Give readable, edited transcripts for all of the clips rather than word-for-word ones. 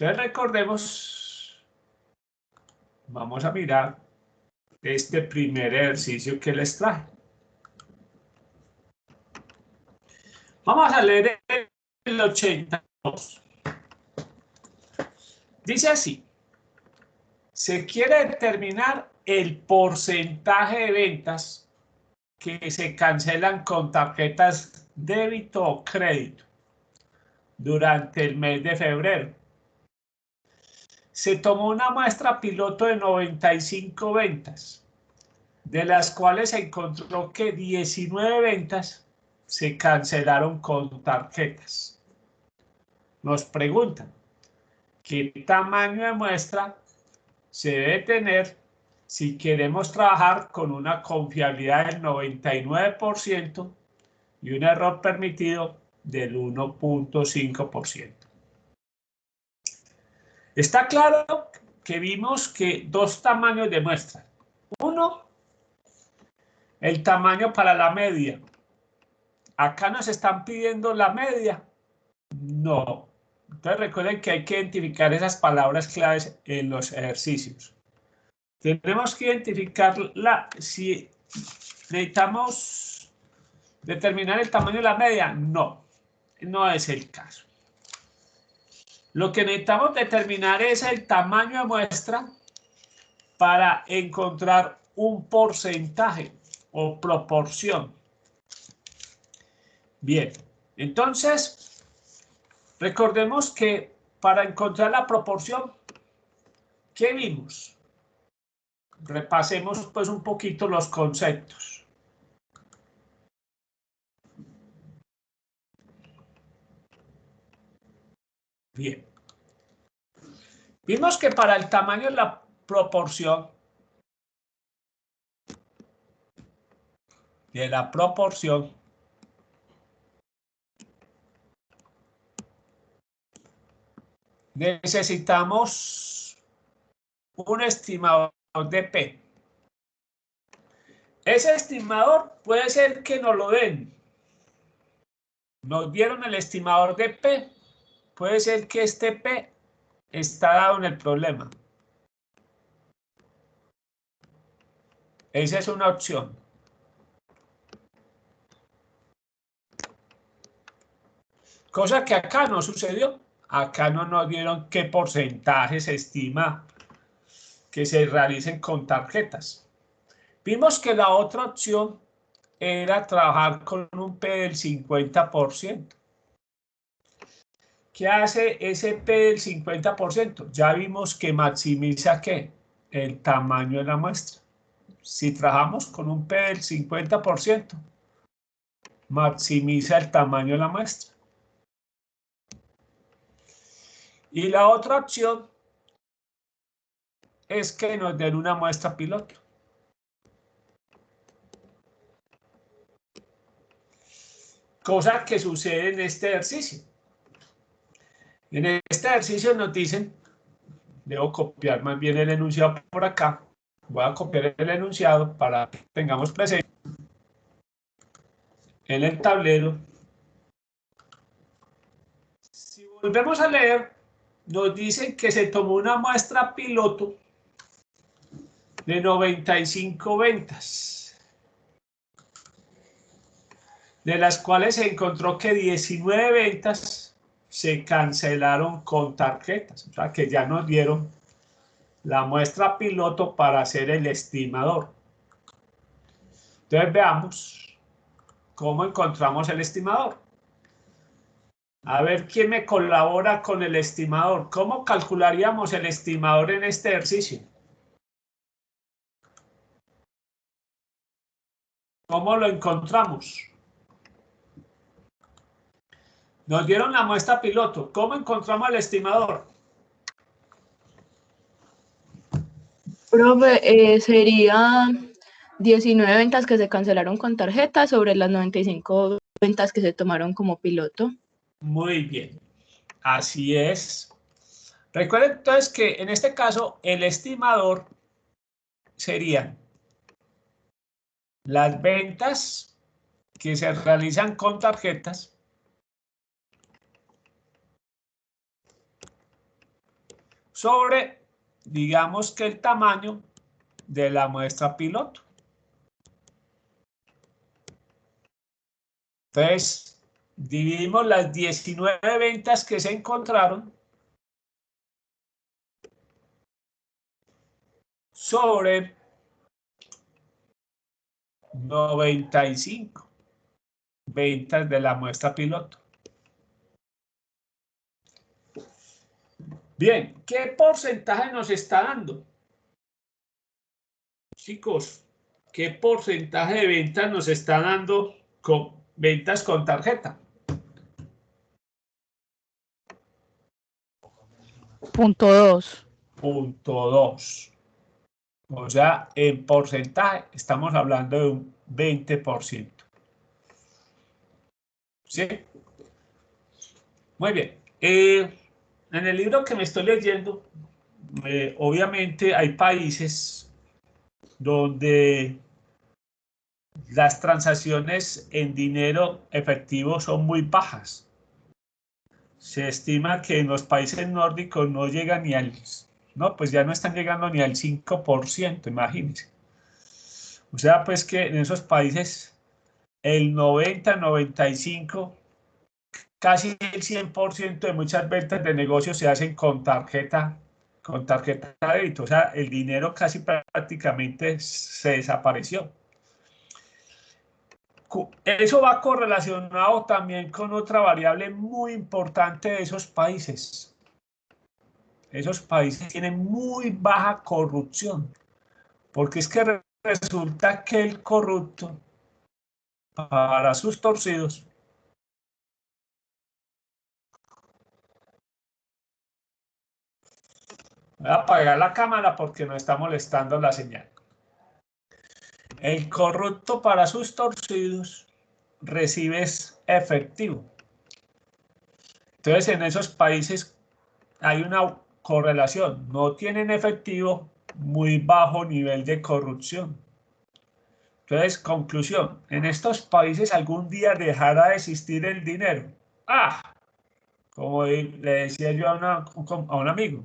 Entonces recordemos, vamos a mirar este primer ejercicio que les traje. Vamos a leer el 82. Dice así: se quiere determinar el porcentaje de ventas que se cancelan con tarjetas débito o crédito durante el mes de febrero. Se tomó una muestra piloto de 95 ventas, de las cuales se encontró que 19 ventas se cancelaron con tarjetas. Nos preguntan, ¿qué tamaño de muestra se debe tener si queremos trabajar con una confiabilidad del 99% y un error permitido del 1.5%? Está claro que vimos que dos tamaños de muestra. Uno, el tamaño para la media. Acá nos están pidiendo la media. No. Entonces recuerden que hay que identificar esas palabras claves en los ejercicios. Tenemos que identificarla si necesitamos determinar el tamaño de la media. No, no es el caso. Lo que necesitamos determinar es el tamaño de muestra para encontrar un porcentaje o proporción. Bien, entonces recordemos que para encontrar la proporción, ¿qué vimos? Repasemos pues un poquito los conceptos. Bien. Vimos que para el tamaño de la proporción, necesitamos un estimador de P. Ese estimador puede ser que nos lo den. Nos dieron el estimador de P. Puede ser que este P está dado en el problema. Esa es una opción. Cosa que acá no sucedió. Acá no nos dieron qué porcentaje se estima que se realicen con tarjetas. Vimos que la otra opción era trabajar con un P del 50%. ¿Qué hace ese P del 50%? Ya vimos que maximiza ¿qué? El tamaño de la muestra. Si trabajamos con un P del 50%, maximiza el tamaño de la muestra. Y la otra opción es que nos den una muestra piloto. Cosa que sucede en este ejercicio. En este ejercicio nos dicen, debo copiar más bien el enunciado por acá. Voy a copiar el enunciado para que tengamos presente en el tablero. Si volvemos a leer, nos dicen que se tomó una muestra piloto de 95 ventas, de las cuales se encontró que 19 ventas se cancelaron con tarjetas, o sea que ya nos dieron la muestra piloto para hacer el estimador. Entonces veamos cómo encontramos el estimador. A ver quién me colabora con el estimador. ¿Cómo calcularíamos el estimador en este ejercicio? ¿Cómo lo encontramos? Nos dieron la muestra piloto. ¿Cómo encontramos el estimador? Profe, sería 19 ventas que se cancelaron con tarjeta sobre las 95 ventas que se tomaron como piloto. Muy bien, así es. Recuerden entonces que en este caso el estimador serían las ventas que se realizan con tarjetas sobre, digamos que el tamaño de la muestra piloto. Entonces, dividimos las 19 ventas que se encontraron sobre 95 ventas de la muestra piloto. Bien, ¿qué porcentaje nos está dando? Chicos, ¿qué porcentaje de ventas nos está dando con ventas con tarjeta? 0.2. 0.2. O sea, en porcentaje estamos hablando de un 20%. ¿Sí? Muy bien. En el libro que me estoy leyendo, obviamente hay países donde las transacciones en dinero efectivo son muy bajas. Se estima que en los países nórdicos no llegan ni al... No, pues ya no están llegando ni al 5%, imagínense. O sea, pues que en esos países el 90, 95, casi el 100% de muchas ventas de negocios se hacen con tarjeta de débito. O sea, el dinero casi prácticamente se desapareció. Eso va correlacionado también con otra variable muy importante de esos países. Esos países tienen muy baja corrupción, porque es que resulta que el corrupto, para sus torcidos, voy a apagar la cámara porque nos está molestando la señal. El corrupto para sus torcidos recibe efectivo. Entonces, en esos países hay una correlación. No tienen efectivo, muy bajo nivel de corrupción. Entonces, conclusión. En estos países algún día dejará de existir el dinero. Como le decía yo a un amigo.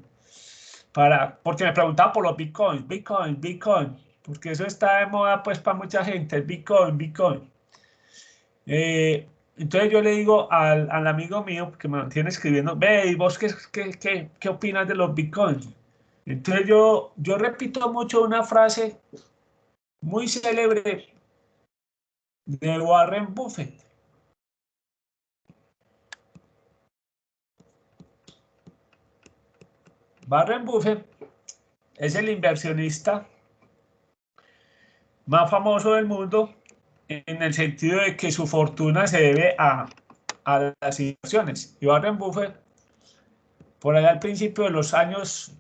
Porque me preguntaba por los bitcoins. Porque eso está de moda pues para mucha gente. El bitcoin. Entonces yo le digo al amigo mío que me mantiene escribiendo, ve, ¿y vos qué opinas de los bitcoins? Entonces yo repito mucho una frase muy célebre de Warren Buffett. Warren Buffett es el inversionista más famoso del mundo en el sentido de que su fortuna se debe a las inversiones. Y Warren Buffett, por allá al principio de los años,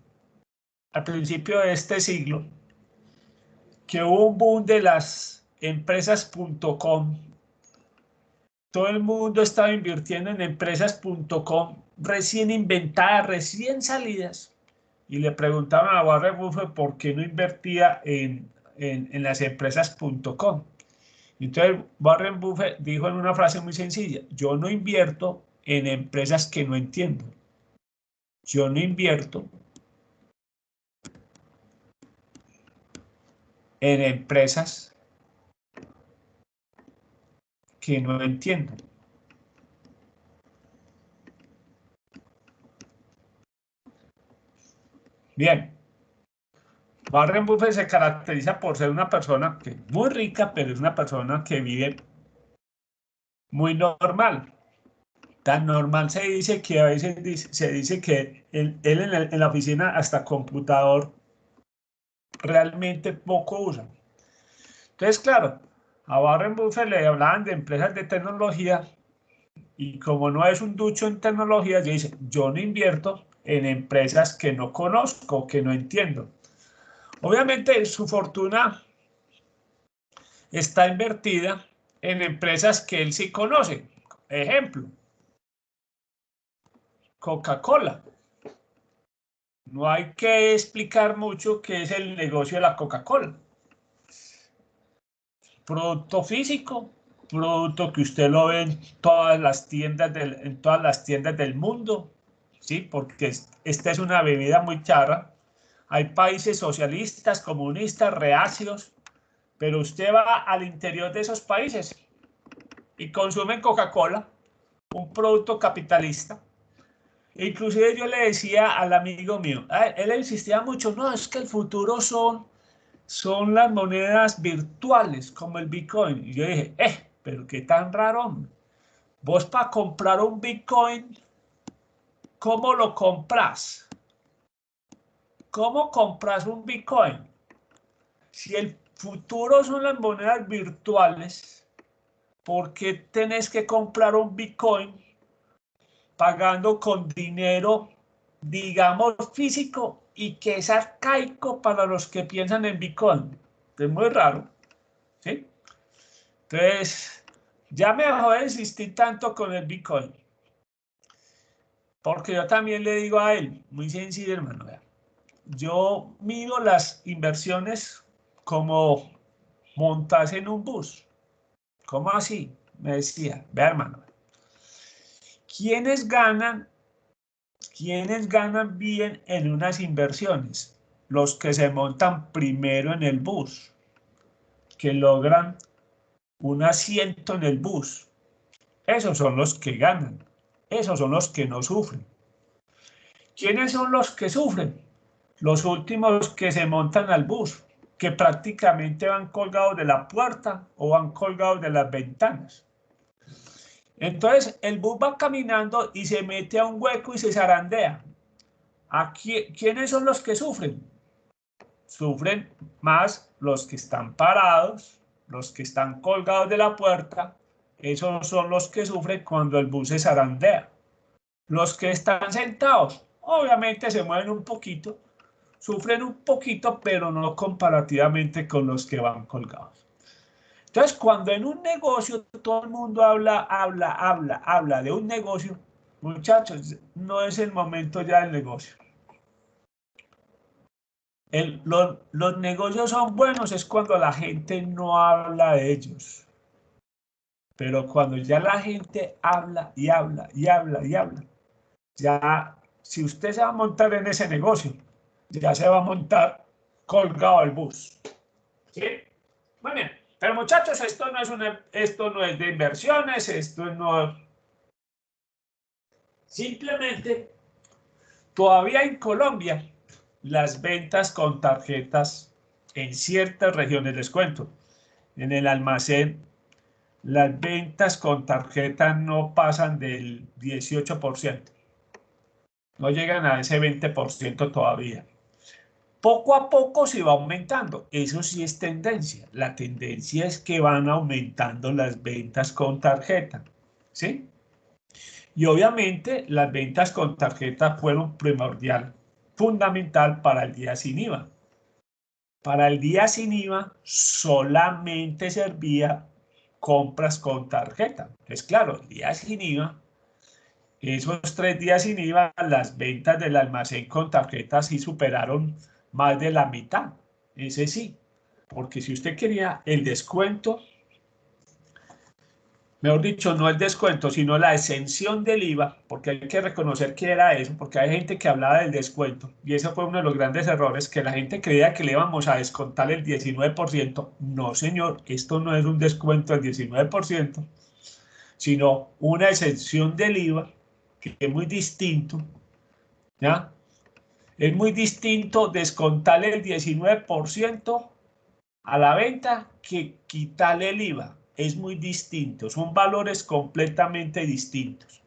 al principio de este siglo, que hubo un boom de las empresas.com. Todo el mundo estaba invirtiendo en empresas.com recién inventadas, recién salidas. Y le preguntaban a Warren Buffett por qué no invertía en las empresas.com. Entonces Warren Buffett dijo en una frase muy sencilla: yo no invierto en empresas que no entiendo. Yo no invierto en empresas que no entiendo. Bien, Warren Buffett se caracteriza por ser una persona que es muy rica, pero es una persona que vive muy normal. Tan normal se dice que a veces se dice que él en la oficina hasta computador realmente poco usa. Entonces, claro, a Warren Buffett le hablaban de empresas de tecnología y como no es un ducho en tecnología, dice, yo no invierto en empresas que no conozco, que no entiendo. Obviamente su fortuna está invertida en empresas que él sí conoce. Ejemplo, Coca-Cola. No hay que explicar mucho qué es el negocio de la Coca-Cola. Producto físico, producto que usted lo ve en todas las tiendas del mundo. ¿sí? Porque esta es una bebida muy charra. Hay países socialistas, comunistas, reacios, pero usted va al interior de esos países y consumen Coca-Cola, un producto capitalista. Inclusive yo le decía al amigo mío, él insistía mucho, no, es que el futuro son las monedas virtuales, como el Bitcoin. Y yo dije, pero qué tan raro. Vos para comprar un Bitcoin, ¿cómo lo compras? ¿Cómo compras un Bitcoin? Si el futuro son las monedas virtuales, ¿por qué tenés que comprar un Bitcoin pagando con dinero, digamos, físico y que es arcaico para los que piensan en Bitcoin? Es muy raro, ¿sí? Entonces, ya me dejó de insistir tanto con el Bitcoin, porque yo también le digo a él, muy sencillo, hermano, vea, yo mido las inversiones como montarse en un bus. ¿Cómo así? Me decía, vea, hermano, ¿quiénes ganan bien en unas inversiones? Los que se montan primero en el bus, que logran un asiento en el bus. Esos son los que ganan. Esos son los que no sufren. ¿Quiénes son los que sufren? Los últimos que se montan al bus, que prácticamente van colgados de la puerta o van colgados de las ventanas. Entonces el bus va caminando y se mete a un hueco y se zarandea. ¿Quiénes son los que sufren? Sufren más los que están parados, los que están colgados de la puerta. Esos son los que sufren cuando el bus se zarandea. Los que están sentados, obviamente se mueven un poquito, sufren un poquito, pero no comparativamente con los que van colgados. Entonces, cuando en un negocio todo el mundo habla de un negocio, muchachos, no es el momento ya del negocio. Los negocios son buenos es cuando la gente no habla de ellos. Pero cuando ya la gente habla y habla y habla y habla, ya si usted se va a montar en ese negocio, ya se va a montar colgado el bus. ¿Sí? Muy bien. Pero muchachos, esto no es de inversiones, esto no. Simplemente, todavía en Colombia, las ventas con tarjetas en ciertas regiones, les cuento, en el almacén, las ventas con tarjeta no pasan del 18%. No llegan a ese 20% todavía. Poco a poco se va aumentando. Eso sí es tendencia. La tendencia es que van aumentando las ventas con tarjeta. ¿Sí? Y obviamente las ventas con tarjeta fueron primordial, fundamental para el día sin IVA. Para el día sin IVA solamente servía compras con tarjeta. Es claro, el día sin IVA, esos 3 días sin IVA, las ventas del almacén con tarjeta sí superaron más de la mitad. Ese sí, porque si usted quería el descuento, mejor dicho, no el descuento, sino la exención del IVA, porque hay que reconocer que era eso, porque hay gente que hablaba del descuento, y ese fue uno de los grandes errores, que la gente creía que le íbamos a descontar el 19%. No, señor, esto no es un descuento del 19%, sino una exención del IVA, que es muy distinto, ¿ya? Es muy distinto descontarle el 19% a la venta que quitarle el IVA. Es muy distinto, son valores completamente distintos.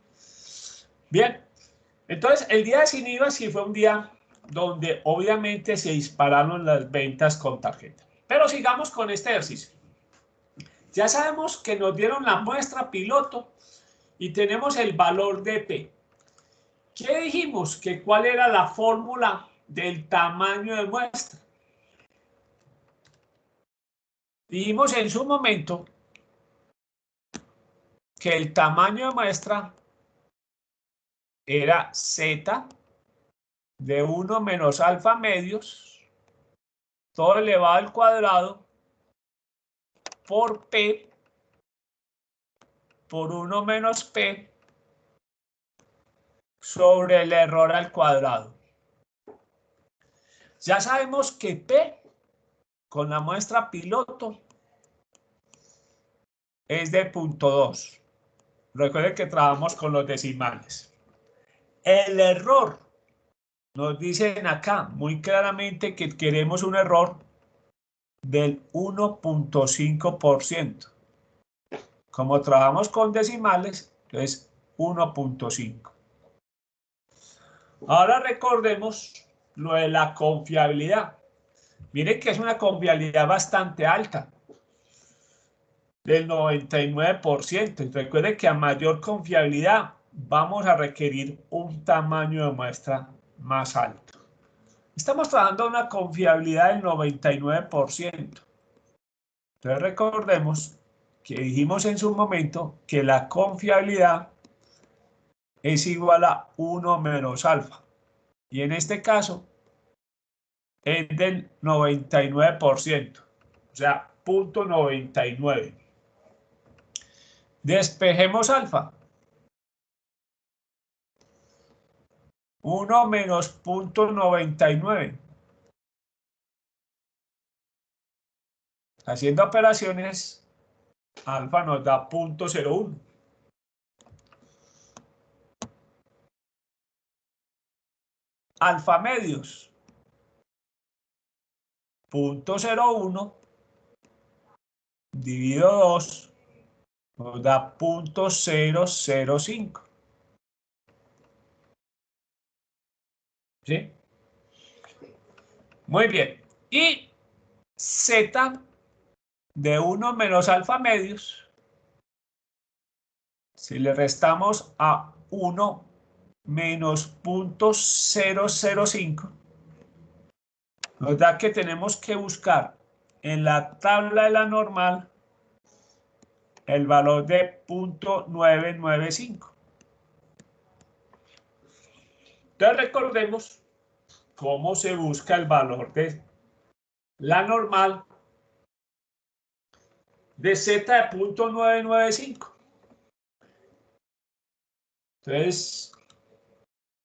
Bien, entonces el día sin IVA sí fue un día donde obviamente se dispararon las ventas con tarjeta. Pero sigamos con este ejercicio. Ya sabemos que nos dieron la muestra piloto y tenemos el valor de P. ¿Qué dijimos? Que cuál era la fórmula del tamaño de muestra. Dijimos en su momento que el tamaño de muestra era Z de 1 menos alfa medios, todo elevado al cuadrado, por P, por 1 menos P, sobre el error al cuadrado. Ya sabemos que P con la muestra piloto es de 0.2. Recuerden que trabajamos con los decimales. El error, nos dicen acá muy claramente que queremos un error del 1.5%. Como trabajamos con decimales, es 1.5. Ahora recordemos lo de la confiabilidad. Miren que es una confiabilidad bastante alta, del 99%. Y recuerden que a mayor confiabilidad vamos a requerir un tamaño de muestra más alto. Estamos trabajando una confiabilidad del 99%. Entonces recordemos que dijimos en su momento que la confiabilidad es igual a 1 menos alfa. Y en este caso es del 99%. O sea, 0.99. Despejemos alfa. 1 menos 0.99. Haciendo operaciones, alfa nos da 0.01. Alfa medios, 0.01 dividido 2 nos da 0.005. ¿Sí? Muy bien. Y Z de 1 menos alfa medios, si le restamos a 1 menos 0.005, nos da que tenemos que buscar en la tabla de la normal el valor de 0.995. Entonces recordemos cómo se busca el valor de la normal de Z de 0.995. Entonces,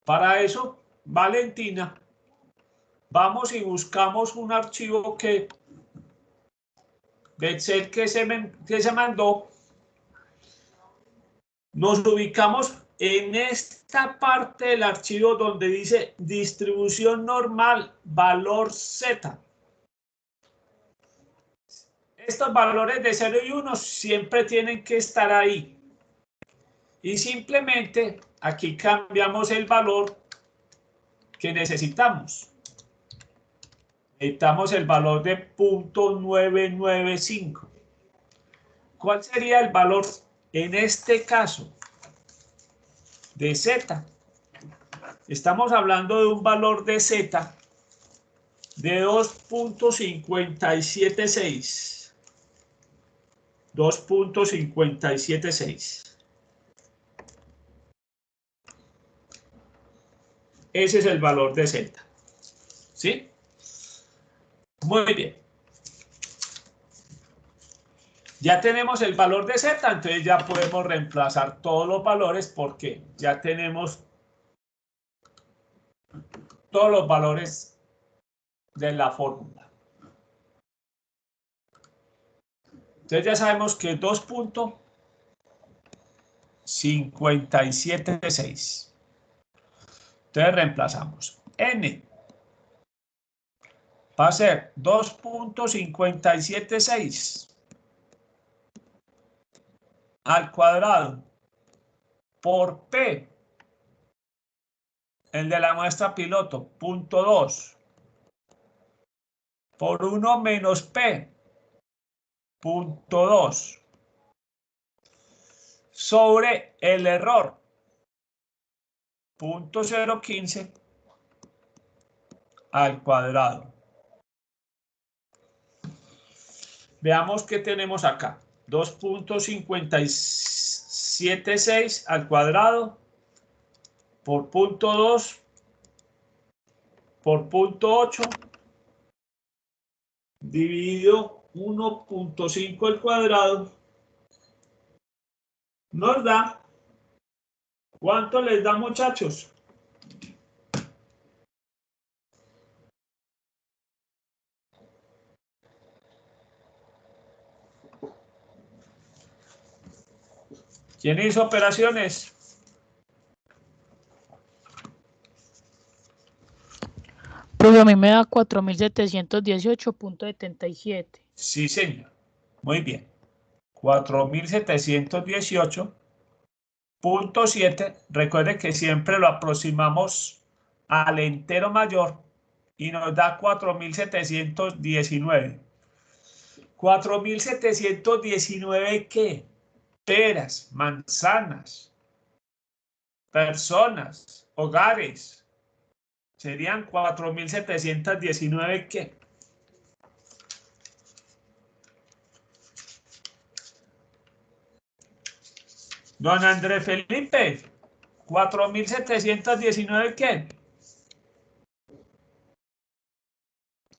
para eso, Valentina, vamos y buscamos un archivo de Excel que se mandó. Nos ubicamos en esta parte del archivo donde dice distribución normal, valor Z. Estos valores de 0 y 1 siempre tienen que estar ahí. Y simplemente aquí cambiamos el valor que necesitamos. Necesitamos el valor de 0.995. ¿Cuál sería el valor en este caso de Z? Estamos hablando de un valor de Z de 2.576. 2.576. Ese es el valor de Z. ¿Sí? Muy bien. Ya tenemos el valor de Z, entonces ya podemos reemplazar todos los valores porque ya tenemos todos los valores de la fórmula. Entonces ya sabemos que 2.576. Entonces reemplazamos. N va a ser 2.576 al cuadrado por P, el de la muestra piloto, 0.2, por 1 menos P, 0.2, sobre el error, 0.015 al cuadrado. Veamos qué tenemos acá. 2.576 al cuadrado por 0.2 por 0.8 dividido 1.5 al cuadrado nos da ¿Cuánto les da, muchachos? ¿Quién hizo operaciones? Profe, a mí me da 4.718.77. Sí, señor. Muy bien. 4.718.7. Recuerde que siempre lo aproximamos al entero mayor y nos da 4.719. 4.719, ¿qué? Peras, manzanas, personas, hogares. Serían 4.719, ¿qué? Don Andrés Felipe, 4.719, ¿qué?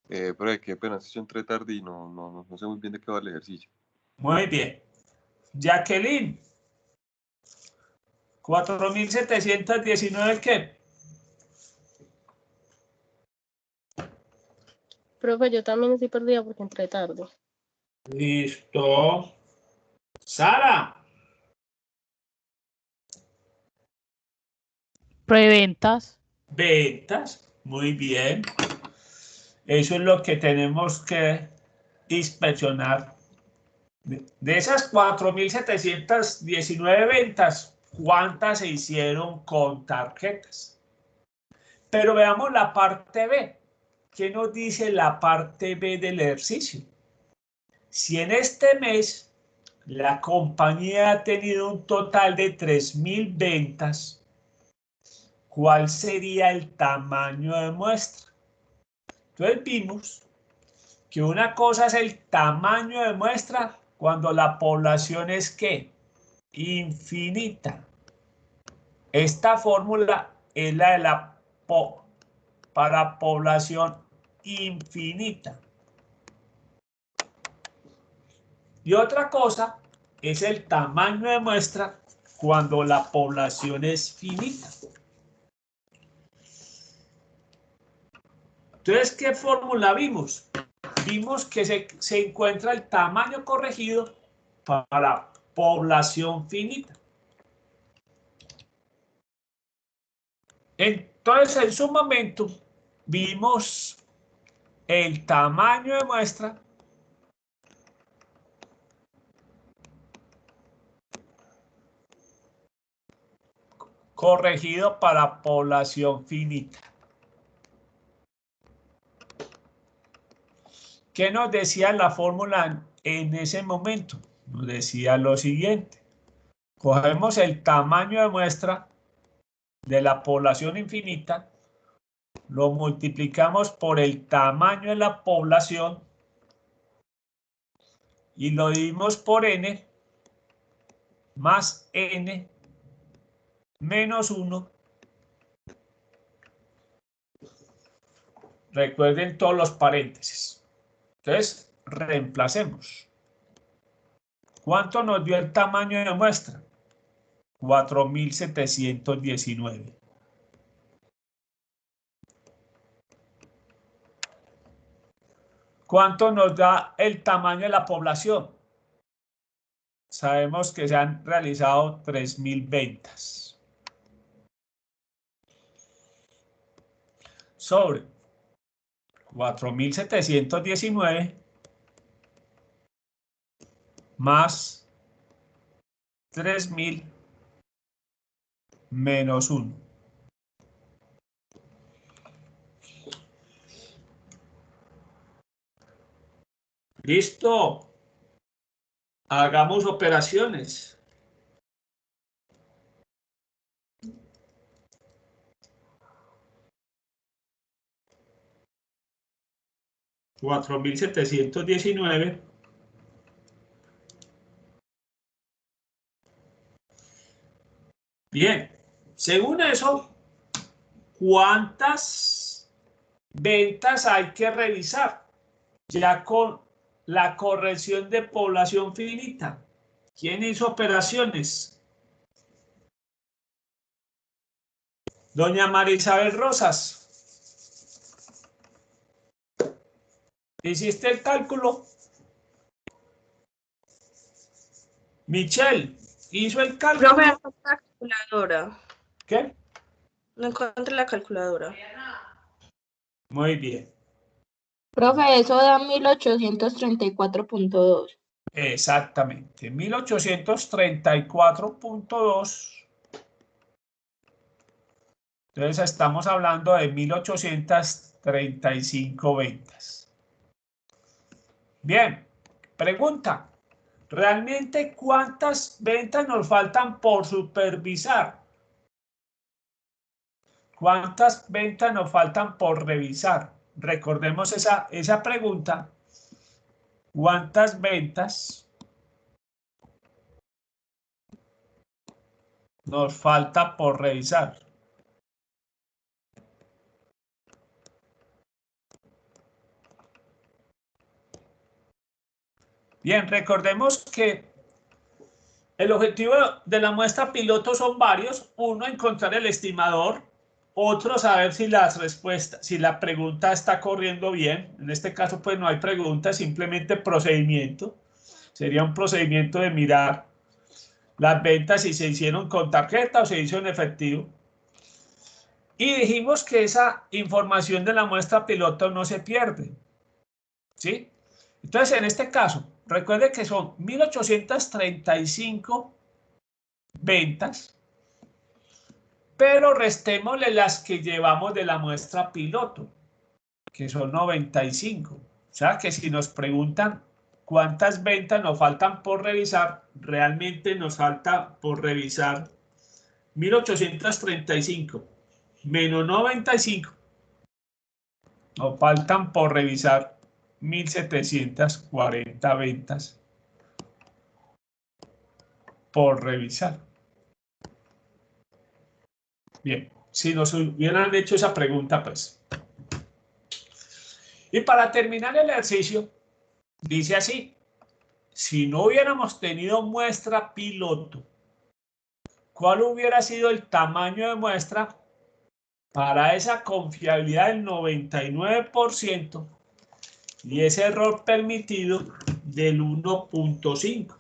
Pero qué pena, yo entré tarde y no sé muy bien de qué va el ejercicio. Muy bien. Jacqueline, 4.719, ¿qué? Profe, yo también estoy perdida porque entré tarde. Listo. Sara, Preventas. ventas. Muy bien. Eso es lo que tenemos que inspeccionar. De esas 4.719 ventas, ¿cuántas se hicieron con tarjetas? Pero veamos la parte B. ¿Qué nos dice la parte B del ejercicio? Si en este mes la compañía ha tenido un total de 3.000 ventas, ¿cuál sería el tamaño de muestra? Entonces vimos que una cosa es el tamaño de muestra cuando la población es ¿qué? Infinita. Esta fórmula es la de la para población infinita. Y otra cosa es el tamaño de muestra cuando la población es finita. Entonces, ¿qué fórmula vimos? Vimos que se encuentra el tamaño corregido para población finita. Entonces, en su momento, vimos el tamaño de muestra corregido para población finita. ¿Qué nos decía la fórmula en ese momento? Nos decía lo siguiente. Cogemos el tamaño de muestra de la población infinita, lo multiplicamos por el tamaño de la población y lo dividimos por n más n menos 1. Recuerden todos los paréntesis. Entonces, reemplacemos. ¿Cuánto nos dio el tamaño de muestra? 4.719. ¿Cuánto nos da el tamaño de la población? Sabemos que se han realizado 3.000 ventas. Sobre 4.719 más 3.000 menos 1. Listo. Hagamos operaciones. $4.719 Bien, según eso, ¿cuántas ventas hay que revisar? Ya con la corrección de población finita. ¿Quién hizo operaciones? Doña María Isabel Rosas. ¿Hiciste el cálculo? Michelle, ¿hizo el cálculo? Profe, no encontré la calculadora. ¿Qué? No encontré la calculadora. Muy bien. Profe, eso da 1834.2. Exactamente. 1834.2. Entonces estamos hablando de 1835 ventas. Bien, pregunta. ¿Realmente cuántas ventas nos faltan por supervisar? ¿Cuántas ventas nos faltan por revisar? Recordemos esa pregunta. ¿Cuántas ventas nos falta por revisar? Bien, recordemos que el objetivo de la muestra piloto son varios. Uno, encontrar el estimador. Otro, saber si las respuestas, si la pregunta está corriendo bien. En este caso, pues no hay pregunta, simplemente procedimiento. Sería un procedimiento de mirar las ventas si se hicieron con tarjeta o se hizo en efectivo. Y dijimos que esa información de la muestra piloto no se pierde. ¿Sí? Entonces, en este caso, recuerde que son 1835 ventas, pero restémosle las que llevamos de la muestra piloto, que son 95. O sea que si nos preguntan cuántas ventas nos faltan por revisar, realmente nos falta por revisar 1835 menos 95. Nos faltan por revisar 1740 ventas por revisar. Bien, si nos hubieran hecho esa pregunta, pues. Y para terminar el ejercicio, dice así: si no hubiéramos tenido muestra piloto, ¿cuál hubiera sido el tamaño de muestra para esa confiabilidad del 99% y ese error permitido del 1.5?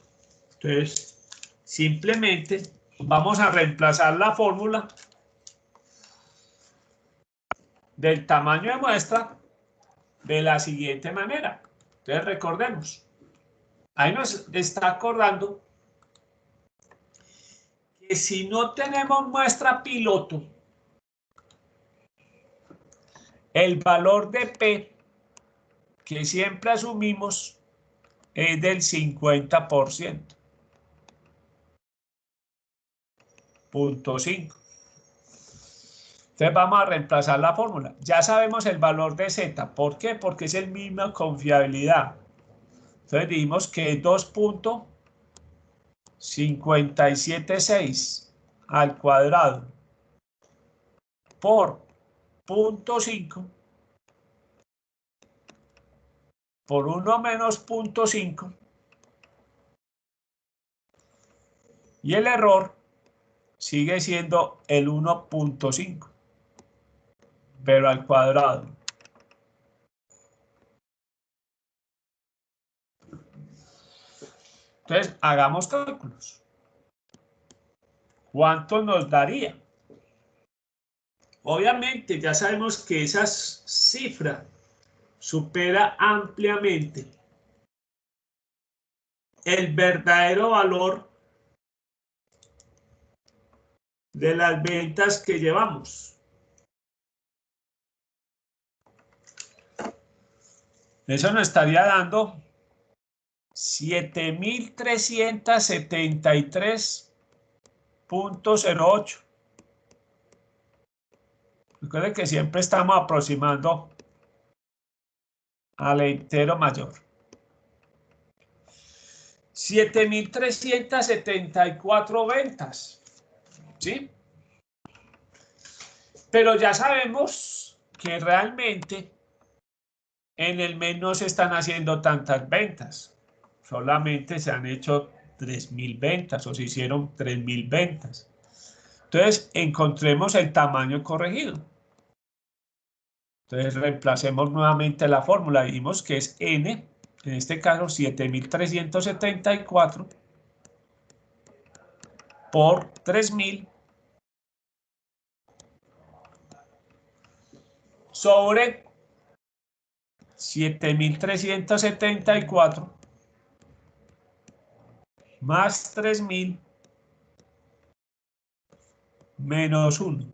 Entonces, simplemente vamos a reemplazar la fórmula del tamaño de muestra de la siguiente manera. Entonces, recordemos, ahí nos está acordando que si no tenemos muestra piloto, el valor de P que siempre asumimos es del 50%. 0.5. Entonces vamos a reemplazar la fórmula. Ya sabemos el valor de Z. ¿Por qué? Porque es el mismo confiabilidad. Entonces dijimos que es 2.576 al cuadrado por 0.5 por 1 menos 0.5 y el error sigue siendo el 1.5 pero al cuadrado. Entonces hagamos cálculos. ¿Cuánto nos daría? Obviamente ya sabemos que esa cifra supera ampliamente el verdadero valor de las ventas que llevamos. Eso nos estaría dando 7.373.08. Recuerden que siempre estamos aproximando al entero mayor. 7.374 ventas. ¿Sí? Pero ya sabemos que realmente en el mes no se están haciendo tantas ventas. Solamente se han hecho 3.000 ventas o se hicieron 3.000 ventas. Entonces, encontremos el tamaño corregido. Entonces, reemplacemos nuevamente la fórmula. Vimos que es n, en este caso 7.374 por 3.000 sobre 7.374 más 3.000 menos 1.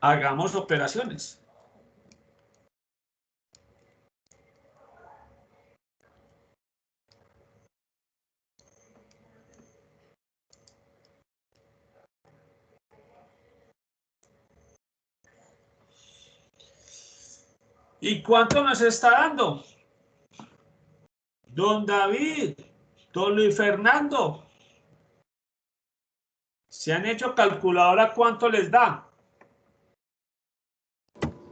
Hagamos operaciones. ¿Y cuánto nos está dando? Don David, don Luis Fernando. ¿Se han hecho calculadora cuánto les da?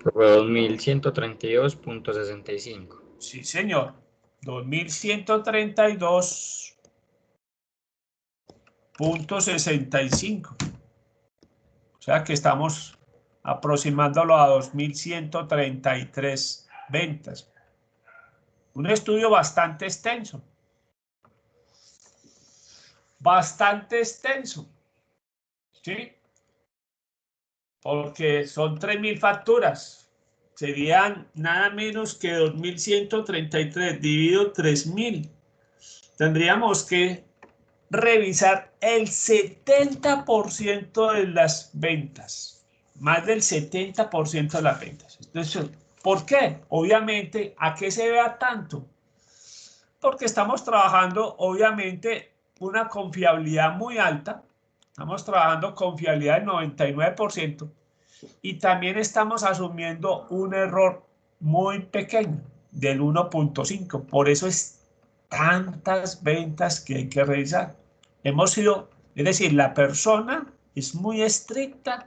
2132.65. Sí, señor. 2132.65. O sea que estamos aproximándolo a 2133 ventas. Un estudio bastante extenso. Bastante extenso. ¿Sí? Porque son 3.000 facturas. Serían nada menos que 2.133 dividido 3.000. Tendríamos que revisar el 70% de las ventas. Más del 70% de las ventas. Entonces, ¿por qué? Obviamente, ¿a qué se vea tanto? Porque estamos trabajando, obviamente, una confiabilidad muy alta. Estamos trabajando con fiabilidad del 99% y también estamos asumiendo un error muy pequeño del 1.5. Por eso es tantas ventas que hay que revisar. Hemos sido, es decir, la persona es muy estricta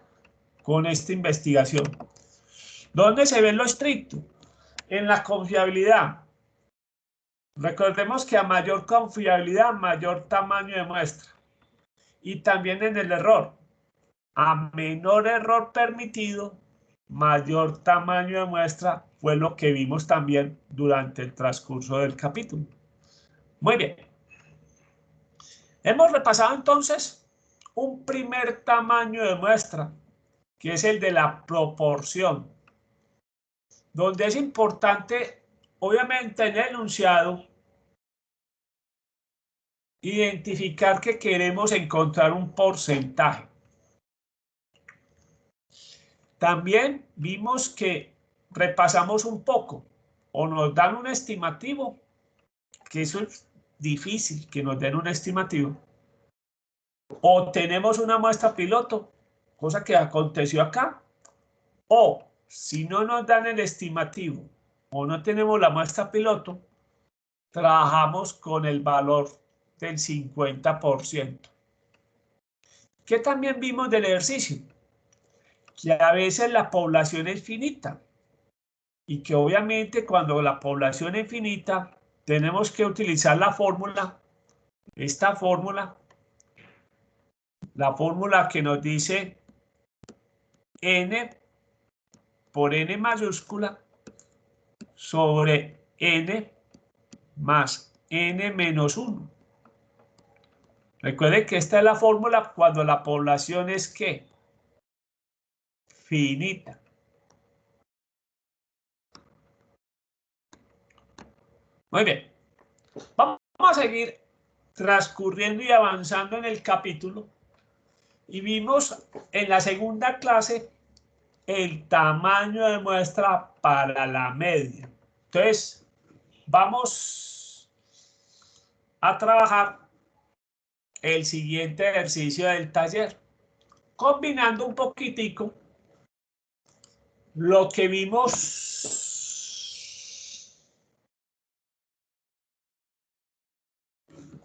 con esta investigación. ¿Dónde se ve lo estricto? En la confiabilidad. Recordemos que a mayor confiabilidad, mayor tamaño de muestra. Y también en el error. A menor error permitido, mayor tamaño de muestra, fue lo que vimos también durante el transcurso del capítulo. Muy bien. Hemos repasado entonces un primer tamaño de muestra, que es el de la proporción, donde es importante, obviamente, en el enunciado, identificar que queremos encontrar un porcentaje. También vimos que repasamos un poco o nos dan un estimativo, que eso es difícil que nos den un estimativo, o tenemos una muestra piloto, cosa que aconteció acá, o si no nos dan el estimativo o no tenemos la muestra piloto, trabajamos con el valor del 50%. ¿Qué también vimos del ejercicio? Que a veces la población es finita y que obviamente cuando la población es finita tenemos que utilizar la fórmula, esta fórmula, la fórmula que nos dice n por n mayúscula sobre n más n menos 1. Recuerden que esta es la fórmula cuando la población es ¿qué? Finita. Muy bien. Vamos a seguir transcurriendo y avanzando en el capítulo. Y vimos en la segunda clase el tamaño de muestra para la media. Entonces, vamos a trabajar el siguiente ejercicio del taller, combinando un poquitico lo que vimos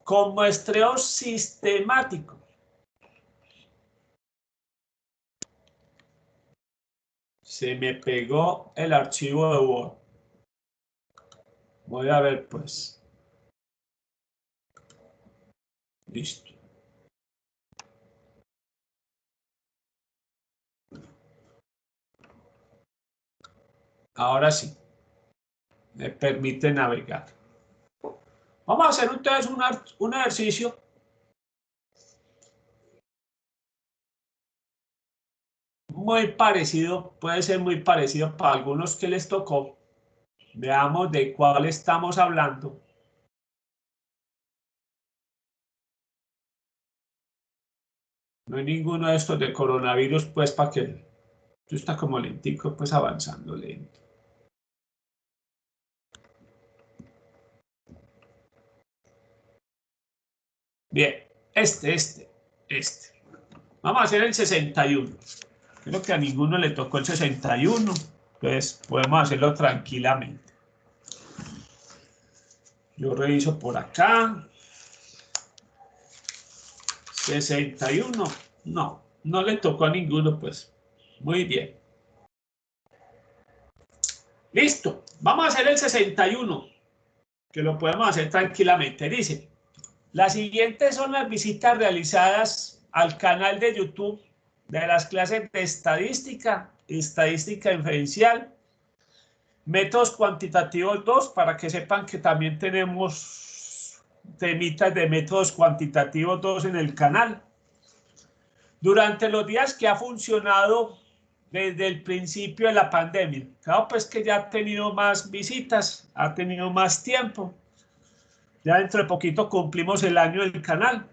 con muestreo sistemático. Se me pegó el archivo de Word. Voy a ver, pues. Listo. Ahora sí, me permite navegar. Vamos a hacer entonces un ejercicio. Muy parecido, puede ser muy parecido para algunos que les tocó. Veamos de cuál estamos hablando. No hay ninguno de estos de coronavirus, pues, para que esto está como lentico, pues avanzando lento. Bien, este. Vamos a hacer el 61. Creo que a ninguno le tocó el 61, entonces podemos hacerlo tranquilamente. Yo reviso por acá. 61. No le tocó a ninguno, pues. Muy bien. Listo. Vamos a hacer el 61, que lo podemos hacer tranquilamente. Dice, las siguientes son las visitas realizadas al canal de YouTube de las clases de estadística inferencial, métodos cuantitativos 2, para que sepan que también tenemos temitas de métodos cuantitativos 2 en el canal. Durante los días que ha funcionado desde el principio de la pandemia. Claro, pues que ya ha tenido más visitas, ha tenido más tiempo. Ya dentro de poquito cumplimos el año del canal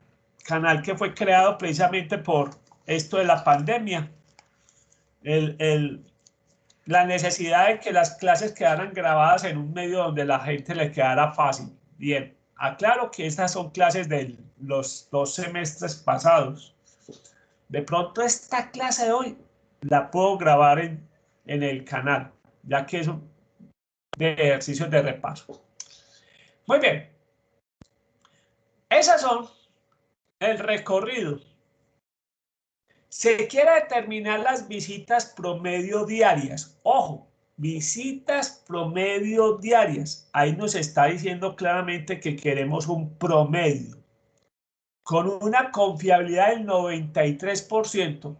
que fue creado precisamente por esto de la pandemia. La necesidad de que las clases quedaran grabadas en un medio donde la gente le quedara fácil. Bien, aclaro que estas son clases de los 2 semestres pasados. De pronto esta clase de hoy la puedo grabar en el canal, ya que es de ejercicios de repaso. Muy bien. Esas son el recorrido. Se quiere determinar las visitas promedio diarias. Ojo, visitas promedio diarias. Ahí nos está diciendo claramente que queremos un promedio. Con una confiabilidad del 93%.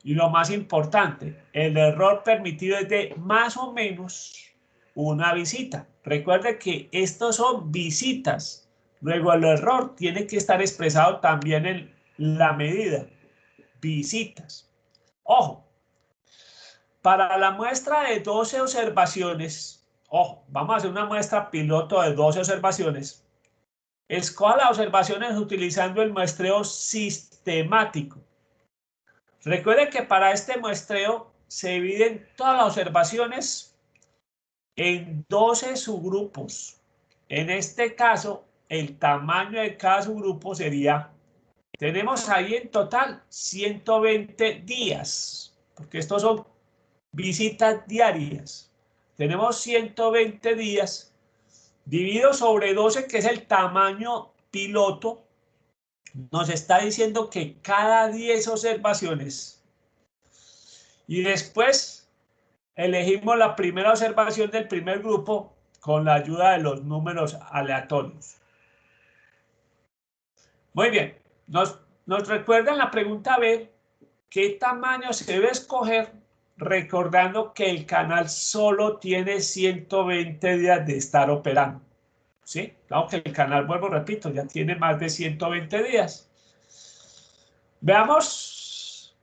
Y lo más importante, el error permitido es de más o menos una visita. Recuerde que estos son visitas. Luego el error tiene que estar expresado también en la medida. Visitas. Ojo, para la muestra de 12 observaciones, ojo, vamos a hacer una muestra piloto de 12 observaciones. Escoja las observaciones utilizando el muestreo sistemático. Recuerde que para este muestreo se dividen todas las observaciones en 12 subgrupos. En este caso, el tamaño de cada subgrupo sería, tenemos ahí en total 120 días, porque estos son visitas diarias. Tenemos 120 días dividido sobre 12, que es el tamaño piloto. Nos está diciendo que cada 10 observaciones. Y después elegimos la primera observación del primer grupo con la ayuda de los números aleatorios. Muy bien. Nos recuerdan la pregunta B, ¿qué tamaño se debe escoger? Recordando que el canal solo tiene 120 días de estar operando. ¿Sí? Claro que el canal, vuelvo, repito, ya tiene más de 120 días. Veamos,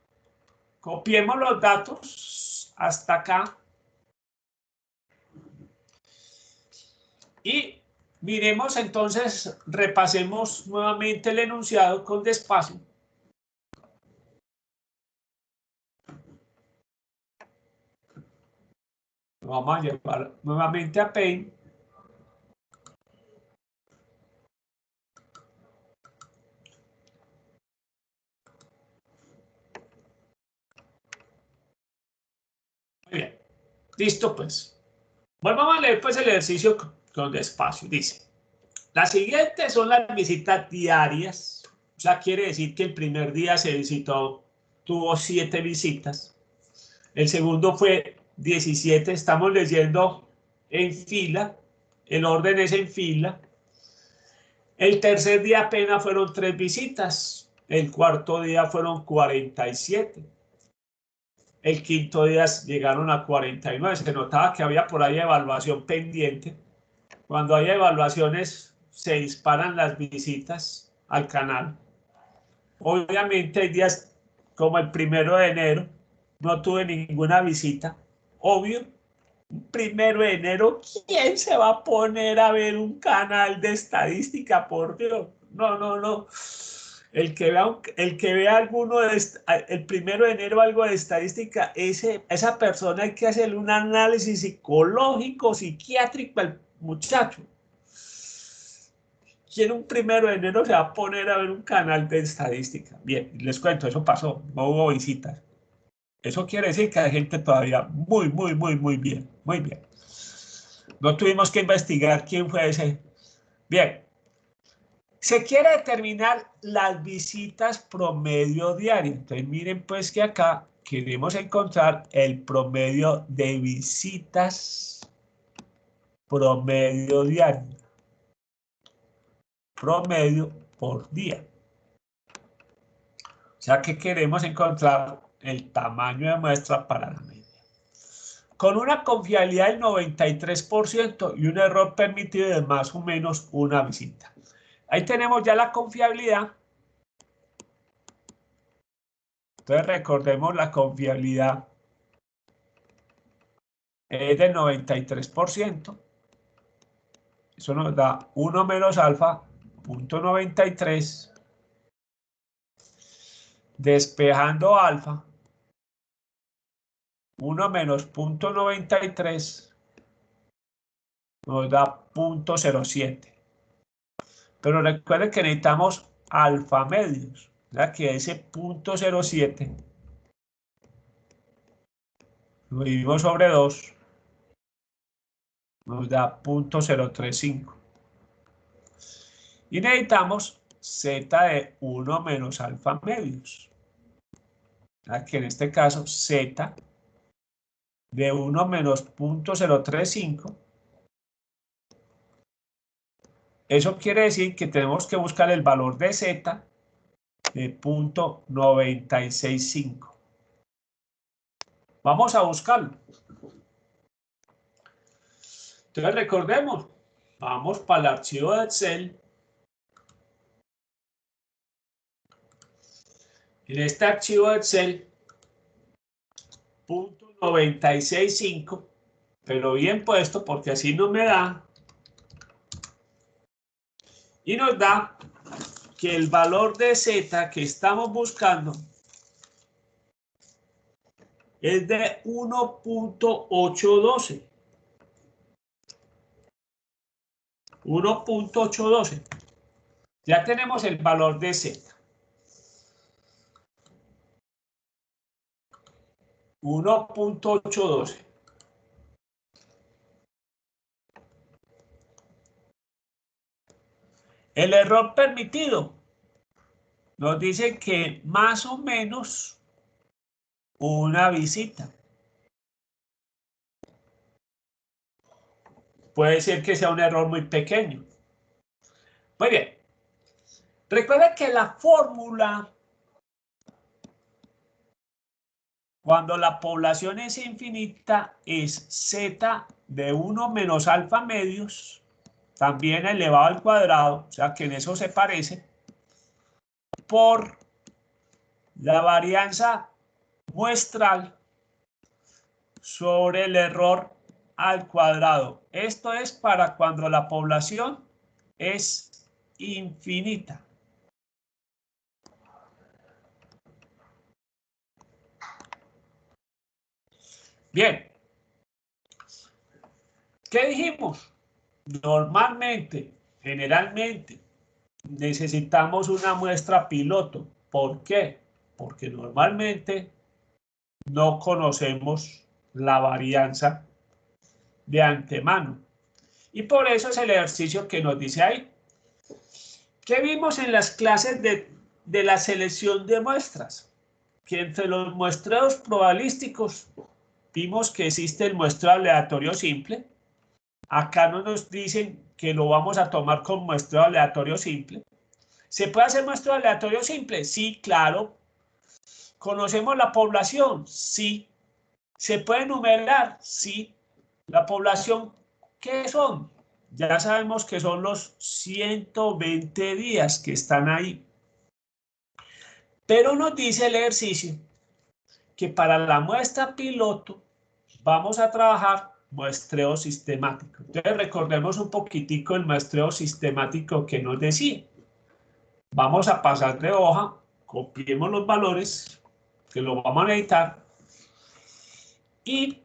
copiemos los datos hasta acá. Y miremos entonces, repasemos nuevamente el enunciado con despacio. Lo vamos a llevar nuevamente a Paint. Muy bien. Listo, pues. Volvamos a leer pues el ejercicio con despacio. Dice, las siguientes son las visitas diarias. O sea, quiere decir que el primer día se visitó, tuvo 7 visitas. El segundo fue 17. Estamos leyendo en fila. El orden es en fila. El tercer día apenas fueron 3 visitas. El cuarto día fueron 47. El quinto día llegaron a 49. Se notaba que había por ahí evaluación pendiente. Cuando hay evaluaciones, se disparan las visitas al canal. Obviamente hay días como el 1 de enero, no tuve ninguna visita. Obvio, 1 de enero, ¿quién se va a poner a ver un canal de estadística? Por Dios, no. El que vea alguno el 1 de enero algo de estadística, esa persona hay que hacerle un análisis psicológico, psiquiátrico al muchacho. ¿Quién un 1 de enero se va a poner a ver un canal de estadística? Bien, les cuento, eso pasó, no hubo visitas. Eso quiere decir que hay gente todavía muy bien, muy bien. No tuvimos que investigar quién fue ese. Bien. Se quiere determinar las visitas promedio diario. Entonces miren pues que acá queremos encontrar el promedio de visitas promedio diario. Promedio por día. O sea que queremos encontrar el tamaño de muestra para la media. Con una confiabilidad del 93% y un error permitido de más o menos una visita. Ahí tenemos ya la confiabilidad. Entonces recordemos la confiabilidad es del 93%. Eso nos da 1 menos alfa, 0.93. Despejando alfa, 1 menos 0.93 nos da 0.07. Pero recuerden que necesitamos alfa medios, ya que ese 0.07 lo dividimos sobre 2, nos da 0.035. Y necesitamos z de 1 menos alfa medios. Aquí en este caso z de 1 menos 0.035. Eso quiere decir que tenemos que buscar el valor de z de 0.965. Vamos a buscarlo. Entonces recordemos, vamos para el archivo de Excel. En este archivo de Excel, 0.965, pero bien puesto porque así no me da. Y nos da que el valor de z que estamos buscando es de 1.812. 1.812. Ya tenemos el valor de z. 1.812. El error permitido nos dice que más o menos una visita. Puede ser que sea un error muy pequeño. Muy bien. Recuerda que la fórmula, cuando la población es infinita, es z de 1 menos alfa medios, también elevado al cuadrado, o sea que en eso se parece, por la varianza muestral sobre el error al cuadrado. Esto es para cuando la población es infinita. Bien. ¿Qué dijimos? Normalmente, generalmente, necesitamos una muestra piloto. ¿Por qué? Porque normalmente no conocemos la varianza de antemano. Y por eso es el ejercicio que nos dice ahí. ¿Qué vimos en las clases de la selección de muestras? Que entre los muestreos probabilísticos vimos que existe el muestreo aleatorio simple. Acá no nos dicen que lo vamos a tomar con muestreo aleatorio simple. ¿Se puede hacer muestreo aleatorio simple? Sí, claro. ¿Conocemos la población? Sí, ¿Se puede enumerar? Sí. La población, ¿qué son? Ya sabemos que son los 120 días que están ahí. Pero nos dice el ejercicio que para la muestra piloto vamos a trabajar muestreo sistemático. Entonces recordemos un poquitico el muestreo sistemático que nos decía. Vamos a pasar de hoja, copiemos los valores, que lo vamos a necesitar, y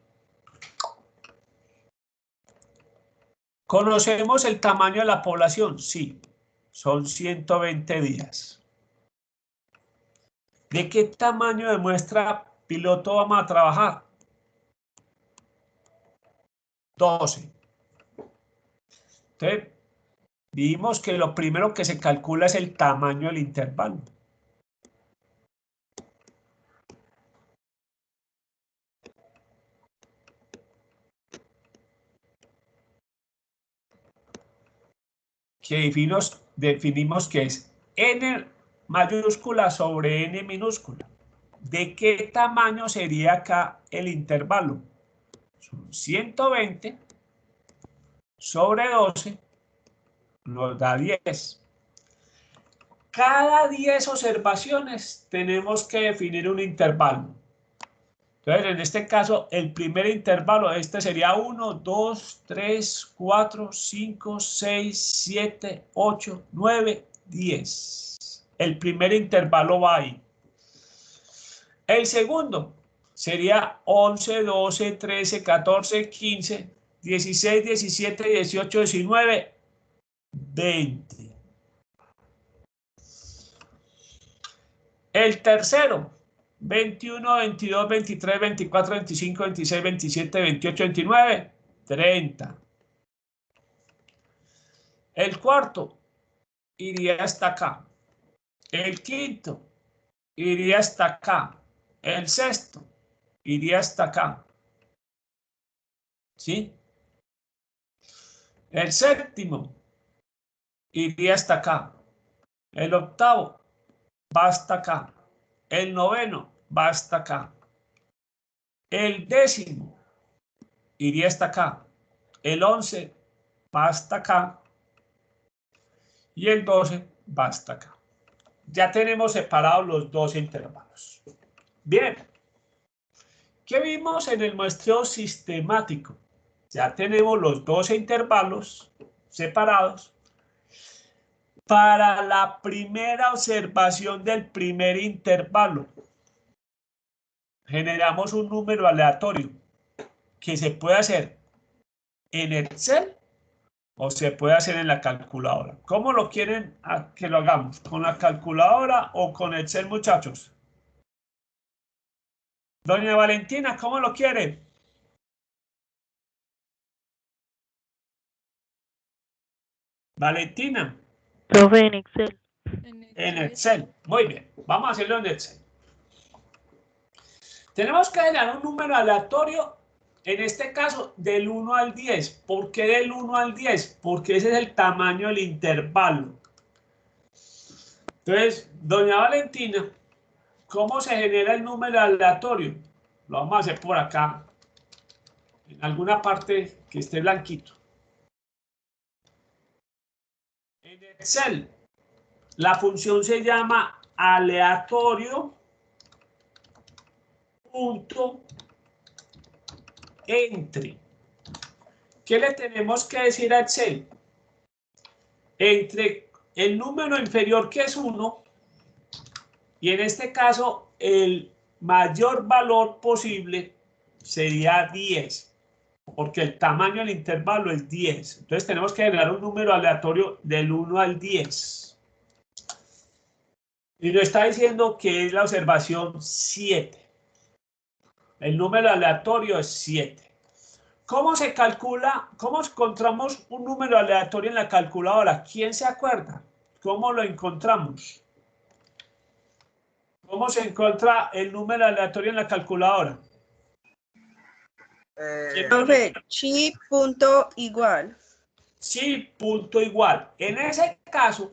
¿conocemos el tamaño de la población? Sí, son 120 días. ¿De qué tamaño de muestra piloto vamos a trabajar? 12. Entonces, dijimos que lo primero que se calcula es el tamaño del intervalo. Que definimos que es n mayúscula sobre n minúscula. ¿De qué tamaño sería acá el intervalo? Son 120 sobre 12 nos da 10. Cada 10 observaciones tenemos que definir un intervalo. Entonces, en este caso, el primer intervalo, este sería 1, 2, 3, 4, 5, 6, 7, 8, 9, 10. El primer intervalo va ahí. El segundo sería 11, 12, 13, 14, 15, 16, 17, 18, 19, 20. El tercero, 21, 22, 23, 24, 25, 26, 27, 28, 29, 30. El cuarto iría hasta acá. El quinto iría hasta acá. El sexto iría hasta acá. ¿Sí? El séptimo iría hasta acá. El octavo va hasta acá. El noveno va hasta acá. El décimo iría hasta acá. El 11 va hasta acá. Y el 12 va hasta acá. Ya tenemos separados los dos intervalos. Bien. ¿Qué vimos en el muestreo sistemático? Ya tenemos los 12 intervalos separados. Para la primera observación del primer intervalo, generamos un número aleatorio que se puede hacer en Excel o se puede hacer en la calculadora. ¿Cómo lo quieren que lo hagamos? ¿Con la calculadora o con Excel, muchachos? Doña Valentina, ¿cómo lo quiere? Valentina. Profe, en Excel. En Excel. Muy bien. Vamos a hacerlo en Excel. Tenemos que generar un número aleatorio, en este caso del 1 al 10. ¿Por qué del 1 al 10? Porque ese es el tamaño del intervalo. Entonces, doña Valentina, ¿cómo se genera el número aleatorio? Lo vamos a hacer por acá, en alguna parte que esté blanquito. En Excel, la función se llama aleatorio punto entry. ¿Qué le tenemos que decir a Excel? Entre el número inferior, que es 1, y en este caso el mayor valor posible sería 10, porque el tamaño del intervalo es 10. Entonces tenemos que generar un número aleatorio del 1 al 10. Y nos está diciendo que es la observación 7. El número aleatorio es 7. ¿Cómo se calcula? ¿Cómo encontramos un número aleatorio en la calculadora? ¿Quién se acuerda? ¿Cómo lo encontramos? ¿Cómo se encuentra el número aleatorio en la calculadora? Profe, chi punto igual. Sí, punto igual. En ese caso,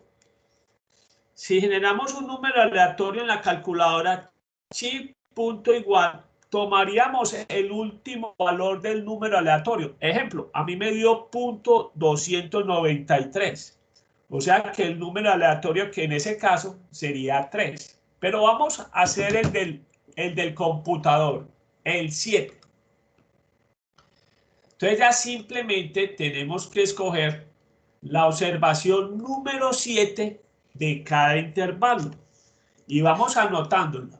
si generamos un número aleatorio en la calculadora, chi punto igual, tomaríamos el último valor del número aleatorio. Ejemplo, a mí me dio .293. O sea que el número aleatorio que en ese caso sería 3. Pero vamos a hacer el del computador, el 7. Entonces ya simplemente tenemos que escoger la observación número 7 de cada intervalo. Y vamos anotándolo.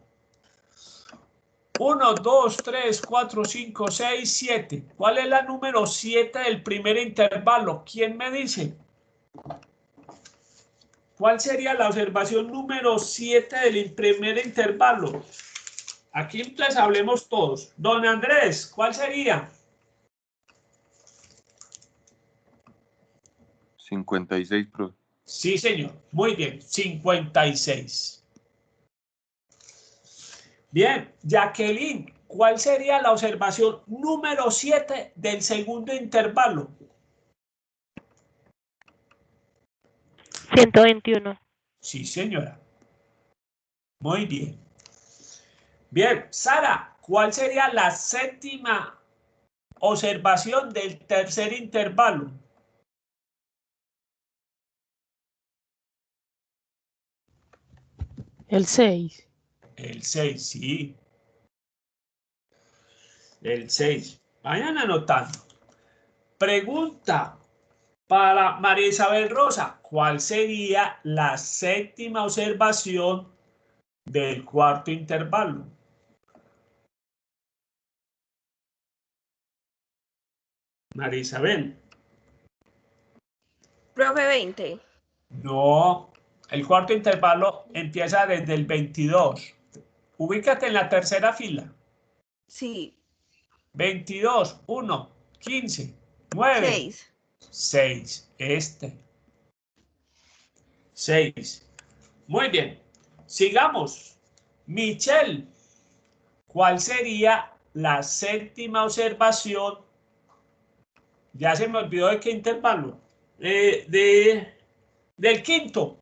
1, 2, 3, 4, 5, 6, 7. ¿Cuál es la número 7 del primer intervalo? ¿Quién me dice? ¿Cuál sería la observación número 7 del primer intervalo? Aquí entonces hablemos todos. Don Andrés, ¿cuál sería? 56, profe. Sí, señor. Muy bien. 56. Bien, Jacqueline, ¿cuál sería la observación número 7 del segundo intervalo? 121. Sí, señora. Muy bien. Bien, Sara, ¿cuál sería la séptima observación del tercer intervalo? El 6. El 6, sí. El 6. Vayan anotando. Pregunta para María Isabel Rosa. ¿Cuál sería la séptima observación del cuarto intervalo? María Isabel. Profe, 20. No. El cuarto intervalo empieza desde el 22. Ubícate en la tercera fila. Sí. 22, 1, 15, 9, 6. 6. 6. Muy bien. Sigamos. Michelle, ¿cuál sería la séptima observación? Ya se me olvidó de qué intervalo. Del quinto.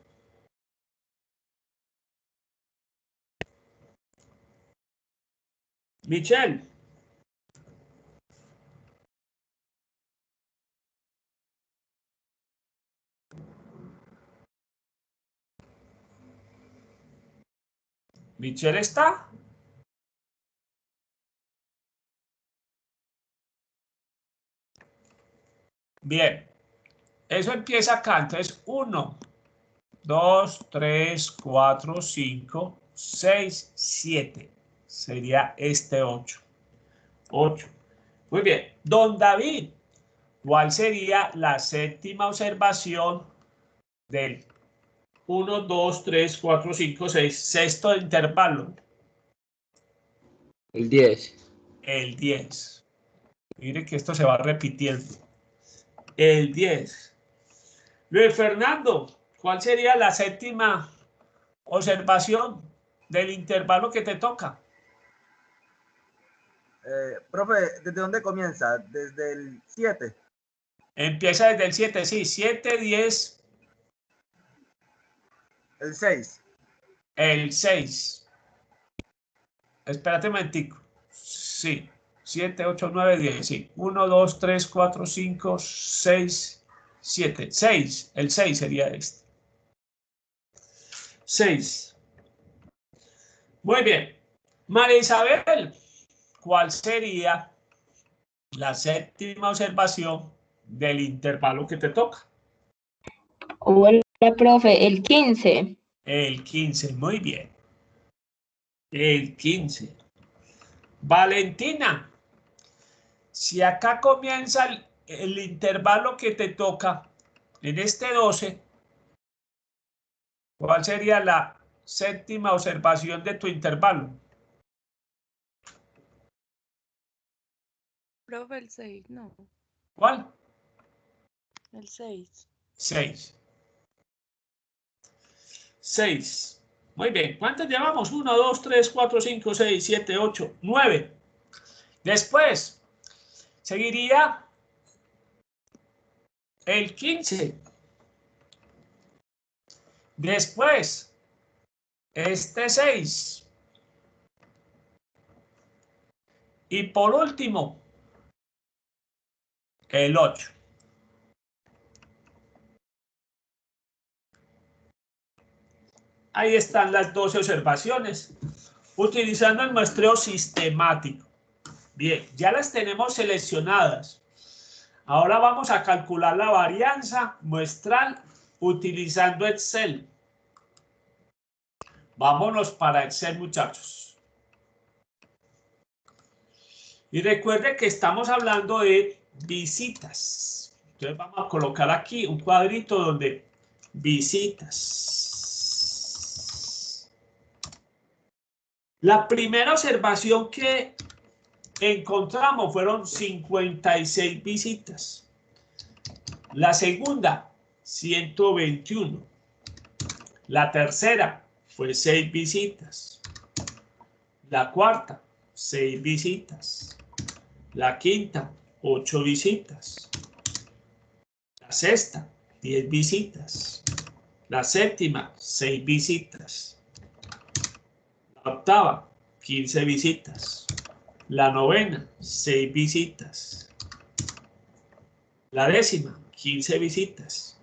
Michelle. Michelle está. Bien. Eso empieza acá. Entonces, 1, 2, 3, 4, 5, 6, 7. Sería este 8. 8. Muy bien. Don David, ¿cuál sería la séptima observación del 1, 2, 3, 4, 5, 6, sexto intervalo? El 10. El 10. Mire que esto se va repitiendo. El 10. Luis Fernando, ¿cuál sería la séptima observación del intervalo que te toca? Profe, ¿desde dónde comienza? ¿Desde el 7? Empieza desde el 7, sí. 7, 10. El 6. El 6. Espérate un momentico. Sí. 7, 8, 9, 10. Sí. 1, 2, 3, 4, 5, 6, 7. 6. El 6 sería este. 6. Muy bien. María Isabel, ¿cuál sería la séptima observación del intervalo que te toca? Hola, profe, el 15. El 15. Muy bien. El 15. Valentina, si acá comienza el intervalo que te toca, en este 12, ¿cuál sería la séptima observación de tu intervalo? Profe, el 6, no. ¿Cuál? El 6. 6. 6. Muy bien. ¿Cuántos llevamos? 1, 2, 3, 4, 5, 6, 7, 8, 9. Después, seguiría el 15. Después, este 6. Y por último, el 8. Ahí están las 12 observaciones, utilizando el muestreo sistemático. Bien, ya las tenemos seleccionadas. Ahora vamos a calcular la varianza muestral utilizando Excel. Vámonos para Excel, muchachos. Y recuerde que estamos hablando de visitas. Entonces vamos a colocar aquí un cuadrito donde visitas. La primera observación que encontramos fueron 56 visitas. La segunda, 121. La tercera fue 6 visitas. La cuarta, 6 visitas. La quinta, 8 visitas. La sexta, 10 visitas. La séptima, 6 visitas. La octava, 15 visitas. La novena, 6 visitas. La décima, 15 visitas.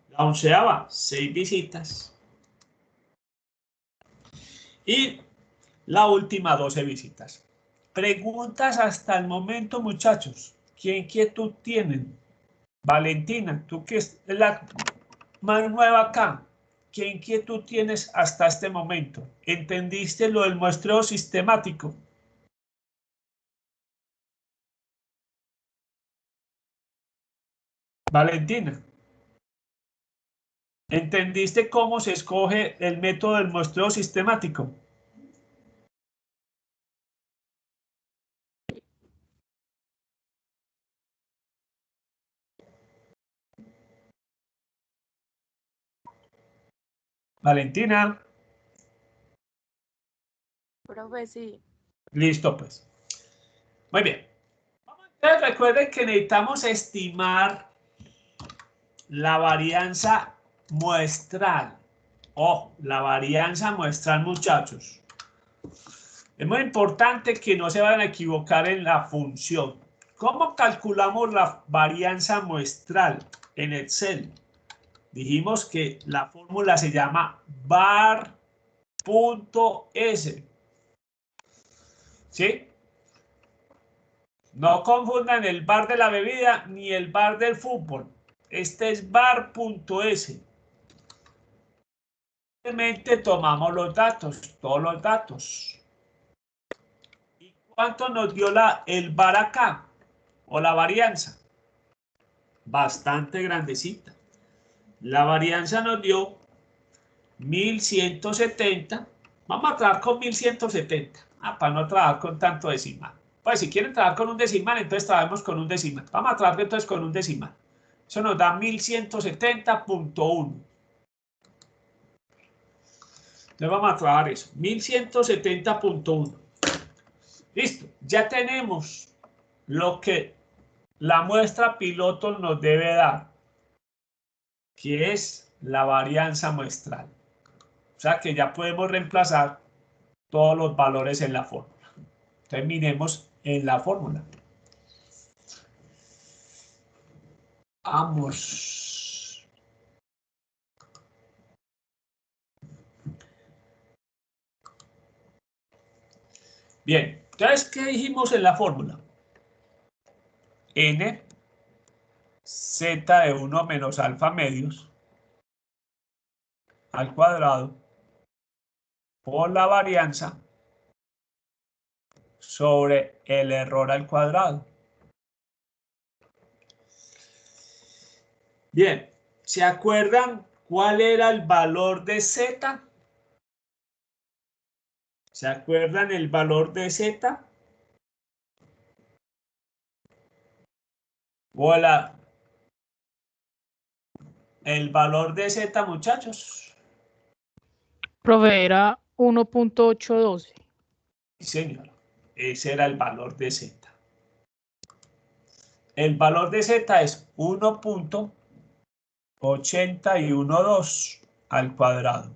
La onceava, 6 visitas. Y la última, 12 visitas. Preguntas hasta el momento, muchachos. ¿Qué inquietud tienen? Valentina, tú que es la más nueva acá. ¿Qué inquietud tienes hasta este momento? ¿Entendiste lo del muestreo sistemático? Valentina, ¿entendiste cómo se escoge el método del muestreo sistemático? Valentina, Profe, sí. listo pues. Muy bien. Entonces recuerden que necesitamos estimar la varianza muestral. Ojo, la varianza muestral, muchachos. Es muy importante que no se vayan a equivocar en la función. ¿Cómo calculamos la varianza muestral en Excel? Dijimos que la fórmula se llama var.s. ¿Sí? No confundan el bar de la bebida ni el bar del fútbol. Este es var.s. Simplemente tomamos los datos, todos los datos. ¿Y cuánto nos dio el var acá? O la varianza. Bastante grandecita. La varianza nos dio 1170. Vamos a trabajar con 1170. Para no trabajar con tanto decimal. Pues si quieren trabajar con un decimal, entonces trabajemos con un decimal. Vamos a trabajar entonces con un decimal. Eso nos da 1170.1. Entonces vamos a trabajar eso. 1170.1. Listo. Ya tenemos lo que la muestra piloto nos debe dar, que es la varianza muestral. O sea que ya podemos reemplazar todos los valores en la fórmula. Entonces miremos en la fórmula. Vamos. Bien, entonces, ¿qué dijimos en la fórmula? N, z de 1 menos alfa medios al cuadrado por la varianza sobre el error al cuadrado. Bien, ¿se acuerdan cuál era el valor de z? ¿Se acuerdan el valor de z? Hola. El valor de z, muchachos. Profe, era 1.812. Sí, señor. Ese era el valor de z. El valor de z es 1.812 al cuadrado.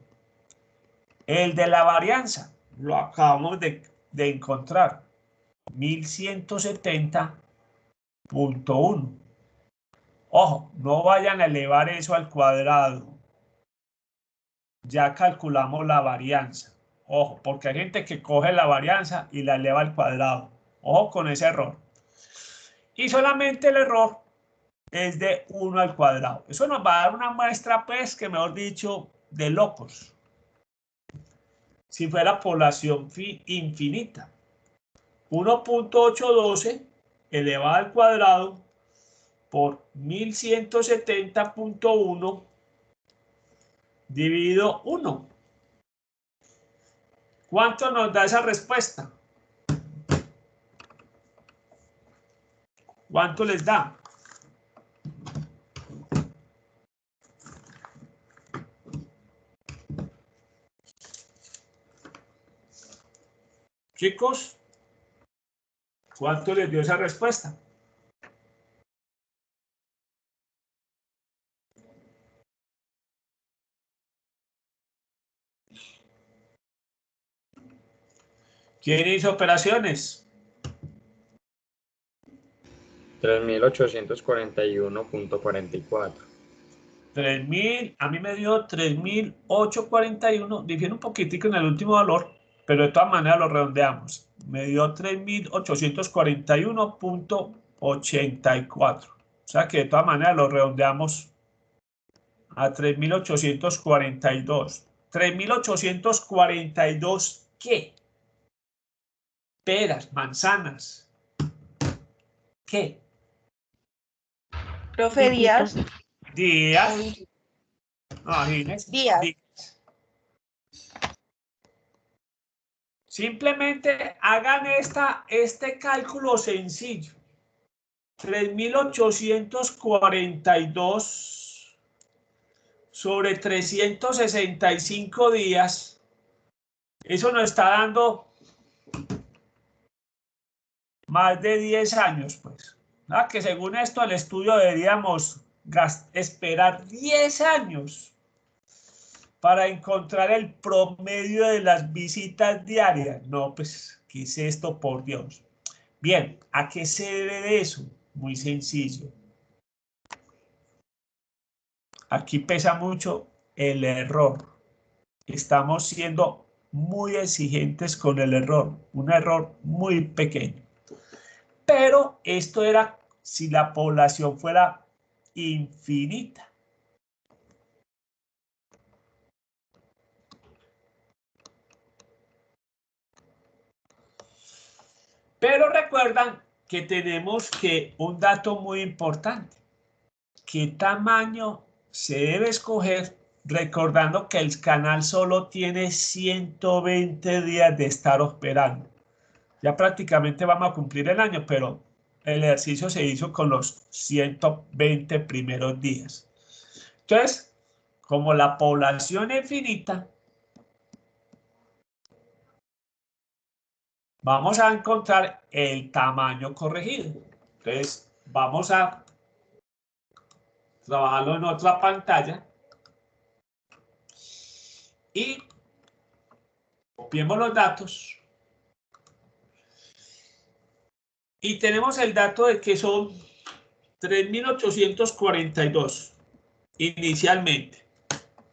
El de la varianza lo acabamos de encontrar. 1170.1. Ojo, no vayan a elevar eso al cuadrado. Ya calculamos la varianza. Ojo, porque hay gente que coge la varianza y la eleva al cuadrado. Ojo con ese error. Y solamente el error es de 1 al cuadrado. Eso nos va a dar una muestra, pues, que mejor dicho, de locos. Si fuera población infinita. 1.812 elevado al cuadrado por 1170.1 dividido 1. ¿Cuánto nos da esa respuesta? ¿Cuánto les da? Chicos, ¿cuánto les dio esa respuesta? ¿Quién hizo operaciones? 3.841.44. 3.000, a mí me dio 3.841, difiere un poquitico en el último valor, pero de todas maneras lo redondeamos. Me dio 3.841.84. O sea que de todas maneras lo redondeamos a 3.842. 3.842, ¿qué? Peras, manzanas. ¿Qué? Profe Díaz. Días. No, Díaz. Simplemente hagan este cálculo sencillo. 3.842 sobre 365 días. Eso nos está dando más de 10 años, pues. ¿Ah? Que según esto, el estudio deberíamos esperar 10 años para encontrar el promedio de las visitas diarias. No, pues, ¿qué es esto, por Dios? Bien, ¿a qué se debe eso? Muy sencillo. Aquí pesa mucho el error. Estamos siendo muy exigentes con el error. Un error muy pequeño. Pero esto era si la población fuera infinita. Pero recuerdan que tenemos que un dato muy importante. ¿Qué tamaño se debe escoger? Recordando que el canal solo tiene 120 días de estar operando. Ya prácticamente vamos a cumplir el año, pero el ejercicio se hizo con los 120 primeros días. Entonces, como la población es finita, vamos a encontrar el tamaño corregido. Entonces, vamos a trabajarlo en otra pantalla y copiemos los datos. Y tenemos el dato de que son 3.842 inicialmente.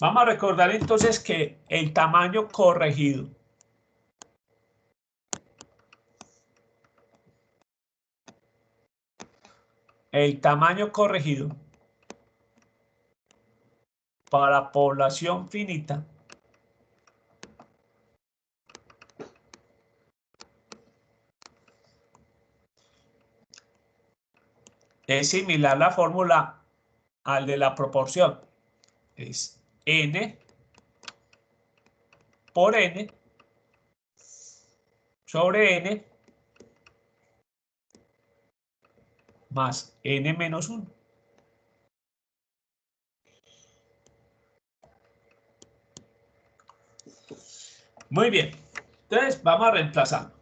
Vamos a recordar entonces que el tamaño corregido para población finita es similar la fórmula al de la proporción. Es n por n sobre n más n menos 1. Muy bien. Entonces vamos a reemplazar.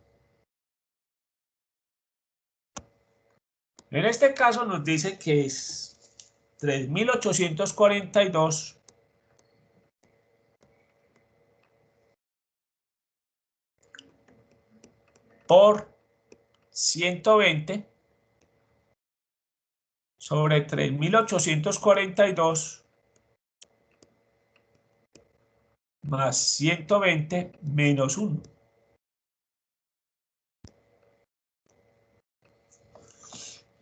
En este caso nos dice que es 3.842 por 120 sobre 3.842 más 120 menos 1.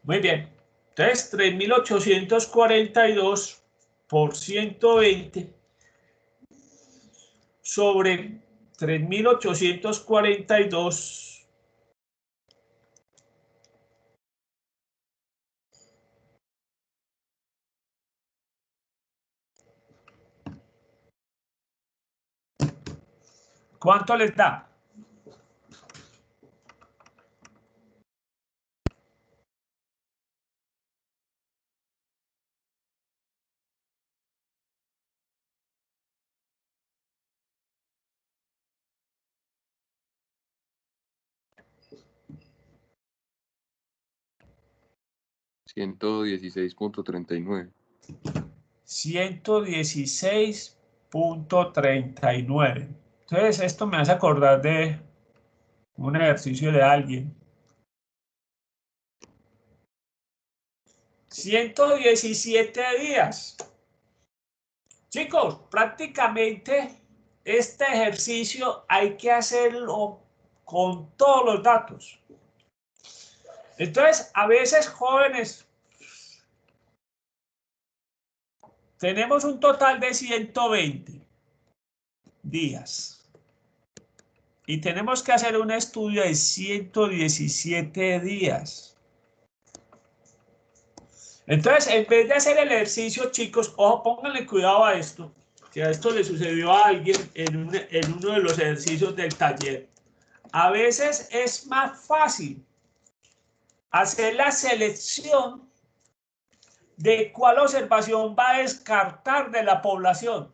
Muy bien. Entonces, 3.842 por 120 sobre 3.842 ¿cuánto les da? $116.39. 116.39. Entonces, esto me hace acordar de un ejercicio de alguien. 117 días. Chicos, prácticamente este ejercicio hay que hacerlo con todos los datos. Entonces, a veces, jóvenes, tenemos un total de 120 días y tenemos que hacer un estudio de 117 días. Entonces, en vez de hacer el ejercicio, chicos, ojo, pónganle cuidado a esto, que a esto le sucedió a alguien en uno de los ejercicios del taller. A veces es más fácil hacer la selección de cuál observación va a descartar de la población.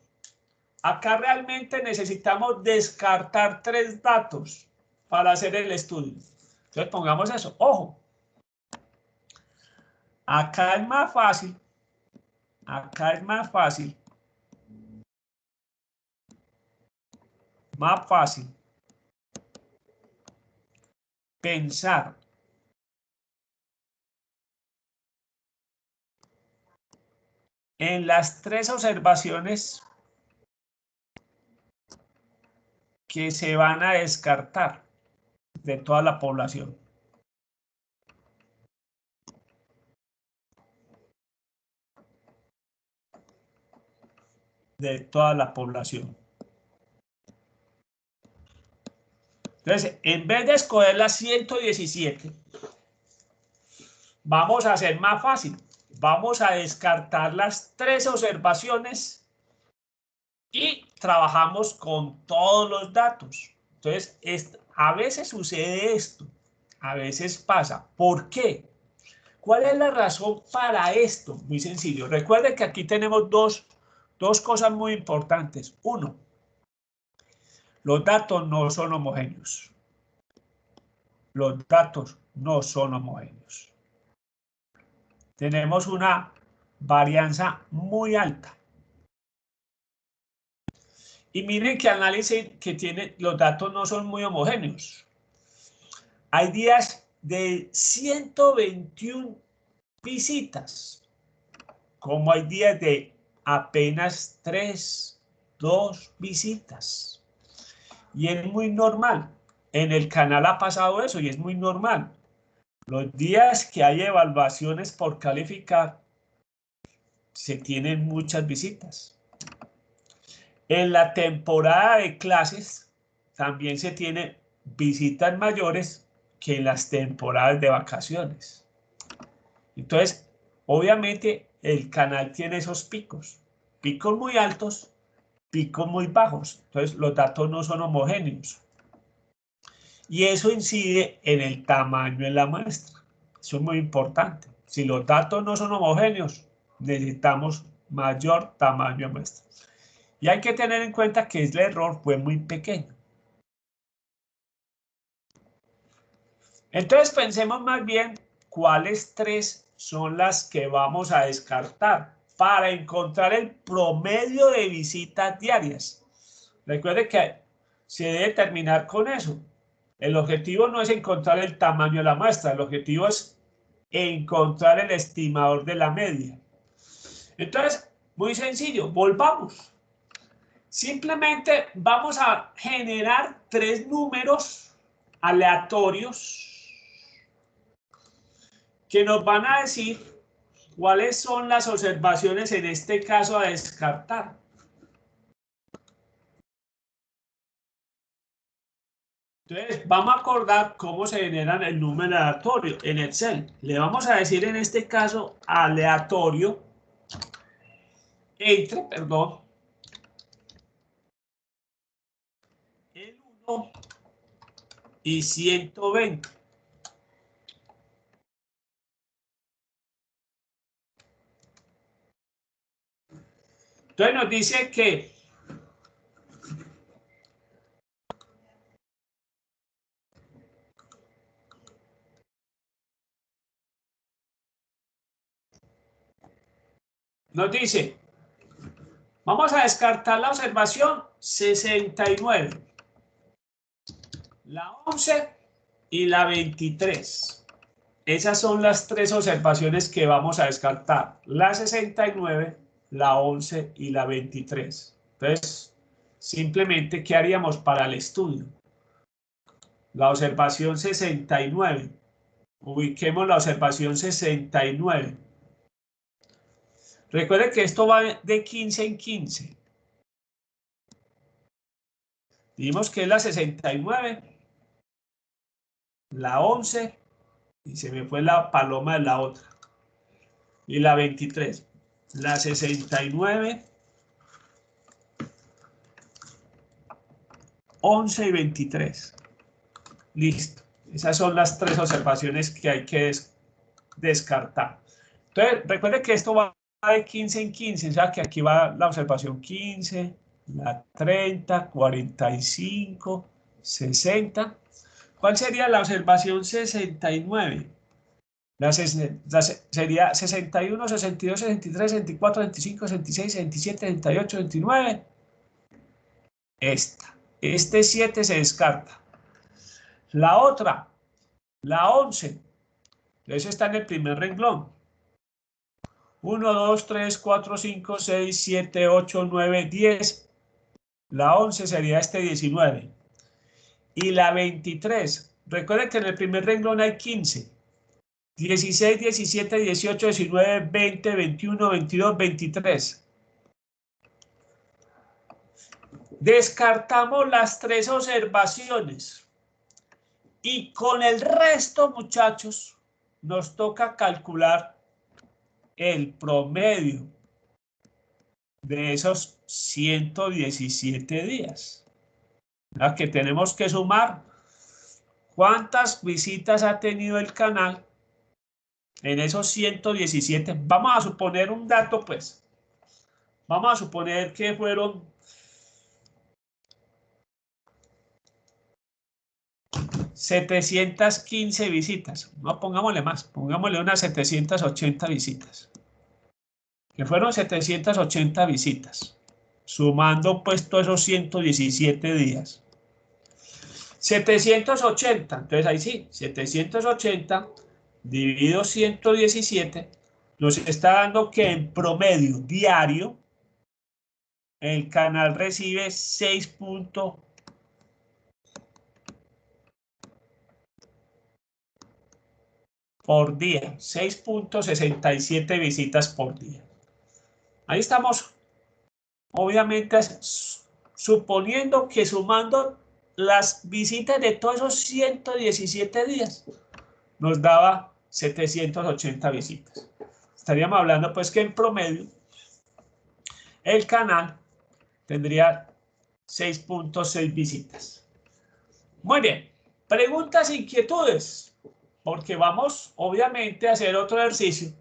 Acá realmente necesitamos descartar 3 datos para hacer el estudio. Entonces pongamos eso. Ojo. Acá es más fácil. Acá es más fácil. Más fácil pensar en las 3 observaciones que se van a descartar de toda la población. De toda la población. Entonces, en vez de escoger las 117, vamos a hacer más fácil. Vamos a descartar las 3 observaciones y trabajamos con todos los datos. Entonces, a veces sucede esto, a veces pasa. ¿Por qué? ¿Cuál es la razón para esto? Muy sencillo. Recuerden que aquí tenemos dos cosas muy importantes. Uno, los datos no son homogéneos. Los datos no son homogéneos. Tenemos una varianza muy alta. Y miren que análisis que tiene, los datos no son muy homogéneos. Hay días de 121 visitas, como hay días de apenas 3, 2 visitas. Y es muy normal. En el canal ha pasado eso y es muy normal. Los días que hay evaluaciones por calificar, se tienen muchas visitas. En la temporada de clases también se tienen visitas mayores que en las temporadas de vacaciones. Entonces, obviamente, el canal tiene esos picos. Picos muy altos, picos muy bajos. Entonces, los datos no son homogéneos. Y eso incide en el tamaño de la muestra. Eso es muy importante. Si los datos no son homogéneos, necesitamos mayor tamaño de muestra. Y hay que tener en cuenta que el error fue muy pequeño. Entonces pensemos más bien cuáles 3 son las que vamos a descartar para encontrar el promedio de visitas diarias. Recuerde que se debe terminar con eso. El objetivo no es encontrar el tamaño de la muestra, el objetivo es encontrar el estimador de la media. Entonces, muy sencillo, volvamos. Simplemente vamos a generar 3 números aleatorios que nos van a decir cuáles son las observaciones en este caso a descartar. Entonces, vamos a acordar cómo se generan el número aleatorio en Excel. Le vamos a decir en este caso aleatorio entre, perdón, el 1 y 120. Entonces nos dice que vamos a descartar la observación 69, la 11 y la 23. Esas son las 3 observaciones que vamos a descartar, la 69, la 11 y la 23. Entonces, simplemente, ¿qué haríamos para el estudio? La observación 69. Ubiquemos la observación 69. Recuerden que esto va de 15 en 15. Dijimos que es la 69, la 11, y se me fue la paloma de la otra, y la 23. La 69, 11 y 23. Listo. Esas son las 3 observaciones que hay que descartar. Entonces, recuerden que esto va de 15 en 15, o sea que aquí va la observación 15, la 30, 45, 60. ¿Cuál sería la observación 69? Sería 61, 62, 63, 64, 65, 66, 67, 68, 69. Esta. Este 7 se descarta. La otra, la 11. Eso está en el primer renglón. 1, 2, 3, 4, 5, 6, 7, 8, 9, 10. La 11 sería este 19. Y la 23. Recuerden que en el primer renglón hay 15. 16, 17, 18, 19, 20, 21, 22, 23. Descartamos las 3 observaciones. Y con el resto, muchachos, nos toca calcular el promedio de esos 117 días. ¿Verdad? Que tenemos que sumar cuántas visitas ha tenido el canal en esos 117. Vamos a suponer un dato, pues. Vamos a suponer que fueron 715 visitas. No, pongámosle más. Pongámosle unas 780 visitas. Que fueron 780 visitas. Sumando pues todos esos 117 días. 780. Entonces ahí sí, 780 dividido 117 nos está dando que en promedio diario el canal recibe 6 por día, 6.67 visitas por día. Ahí estamos, obviamente, suponiendo que sumando las visitas de todos esos 117 días nos daba 780 visitas. Estaríamos hablando pues que en promedio el canal tendría 6.6 visitas. Muy bien, preguntas, inquietudes, porque vamos obviamente a hacer otro ejercicio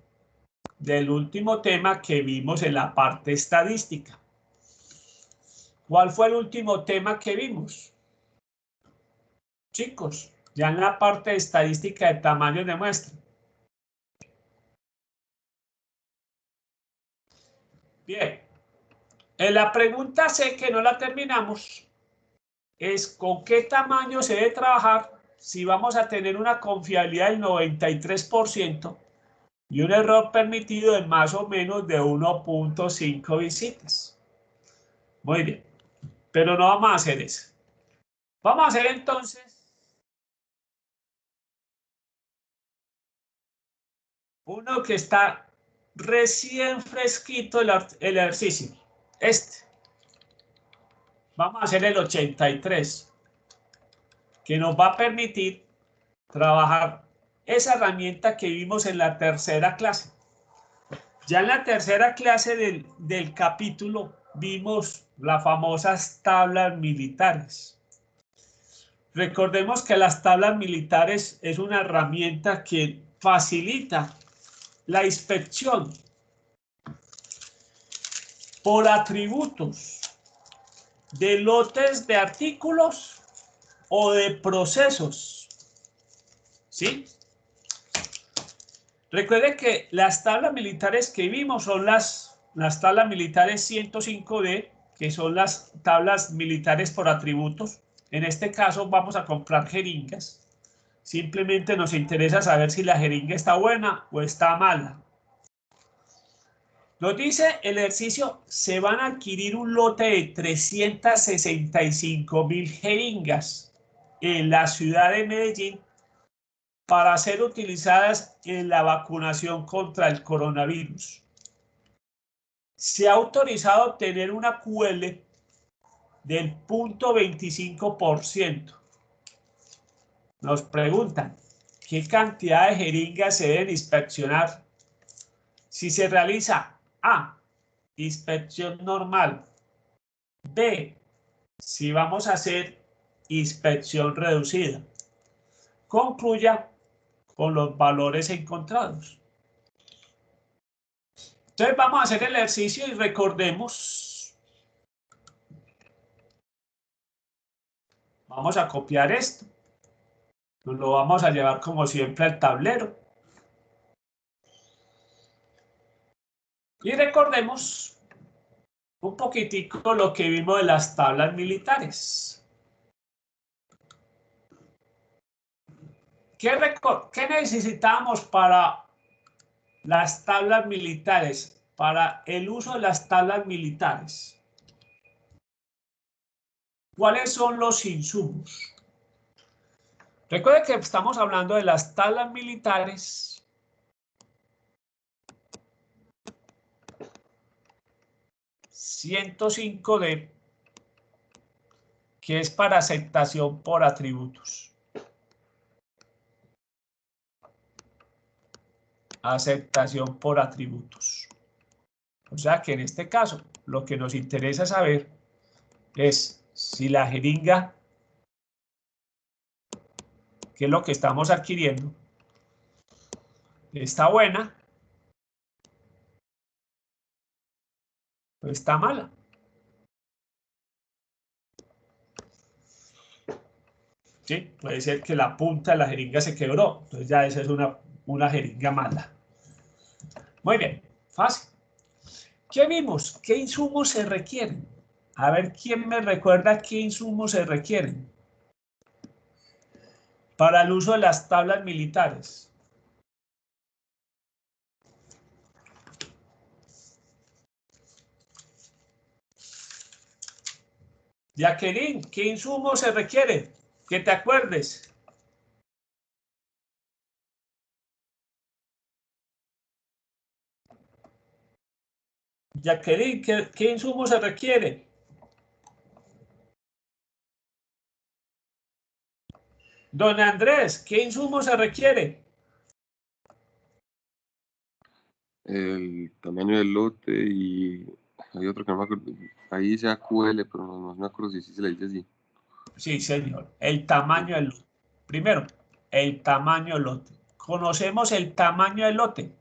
del último tema que vimos en la parte estadística. ¿Cuál fue el último tema que vimos? Chicos, ya en la parte de estadística de tamaño de muestra. Bien, en la pregunta C, que no la terminamos, es con qué tamaño se debe trabajar si vamos a tener una confiabilidad del 93% y un error permitido de más o menos de 1.5 visitas. Muy bien, pero no vamos a hacer eso. Vamos a hacer entonces uno que está recién fresquito el ejercicio. Vamos a hacer el 83, que nos va a permitir trabajar esa herramienta que vimos en la tercera clase. Ya en la tercera clase del capítulo vimos las famosas tablas militares. Recordemos que las tablas militares es una herramienta que facilita la inspección por atributos de lotes de artículos o de procesos. ¿Sí? Recuerden que las tablas militares que vimos son las tablas militares 105D, que son las tablas militares por atributos. En este caso vamos a comprar jeringas. Simplemente nos interesa saber si la jeringa está buena o está mala. Nos dice el ejercicio, se van a adquirir un lote de 365.000 jeringas en la ciudad de Medellín para ser utilizadas en la vacunación contra el coronavirus. Se ha autorizado obtener una QL del 0.25%. Nos preguntan, ¿qué cantidad de jeringas se deben inspeccionar? Si se realiza A, inspección normal. B, si vamos a hacer inspección reducida. Concluya con los valores encontrados. Entonces vamos a hacer el ejercicio y recordemos. Vamos a copiar esto. Nos lo vamos a llevar como siempre al tablero. Y recordemos un poquitico lo que vimos de las tablas militares. ¿Qué necesitamos para las tablas militares? Para el uso de las tablas militares. ¿Cuáles son los insumos? Recuerden que estamos hablando de las tablas militares. (105D), que es para aceptación por atributos. Aceptación por atributos. O sea que en este caso, lo que nos interesa saber es si la jeringa, que es lo que estamos adquiriendo, está buena o está mala. ¿Sí? Puede ser que la punta de la jeringa se quebró, entonces ya esa es una jeringa mala. Muy bien, fácil. ¿Qué vimos? ¿Qué insumos se requieren? A ver, ¿quién me recuerda qué insumos se requieren para el uso de las tablas militares? Jacqueline, ¿qué insumos se requiere? Que te acuerdes. Jacqueline, ¿qué insumo se requiere? Don Andrés, ¿qué insumo se requiere? El tamaño del lote y hay otro que no me acuerdo. Ahí dice AQL, pero no me acuerdo si se le dice así. Sí, señor. El tamaño del lote. Primero, el tamaño del lote. ¿Conocemos el tamaño del lote?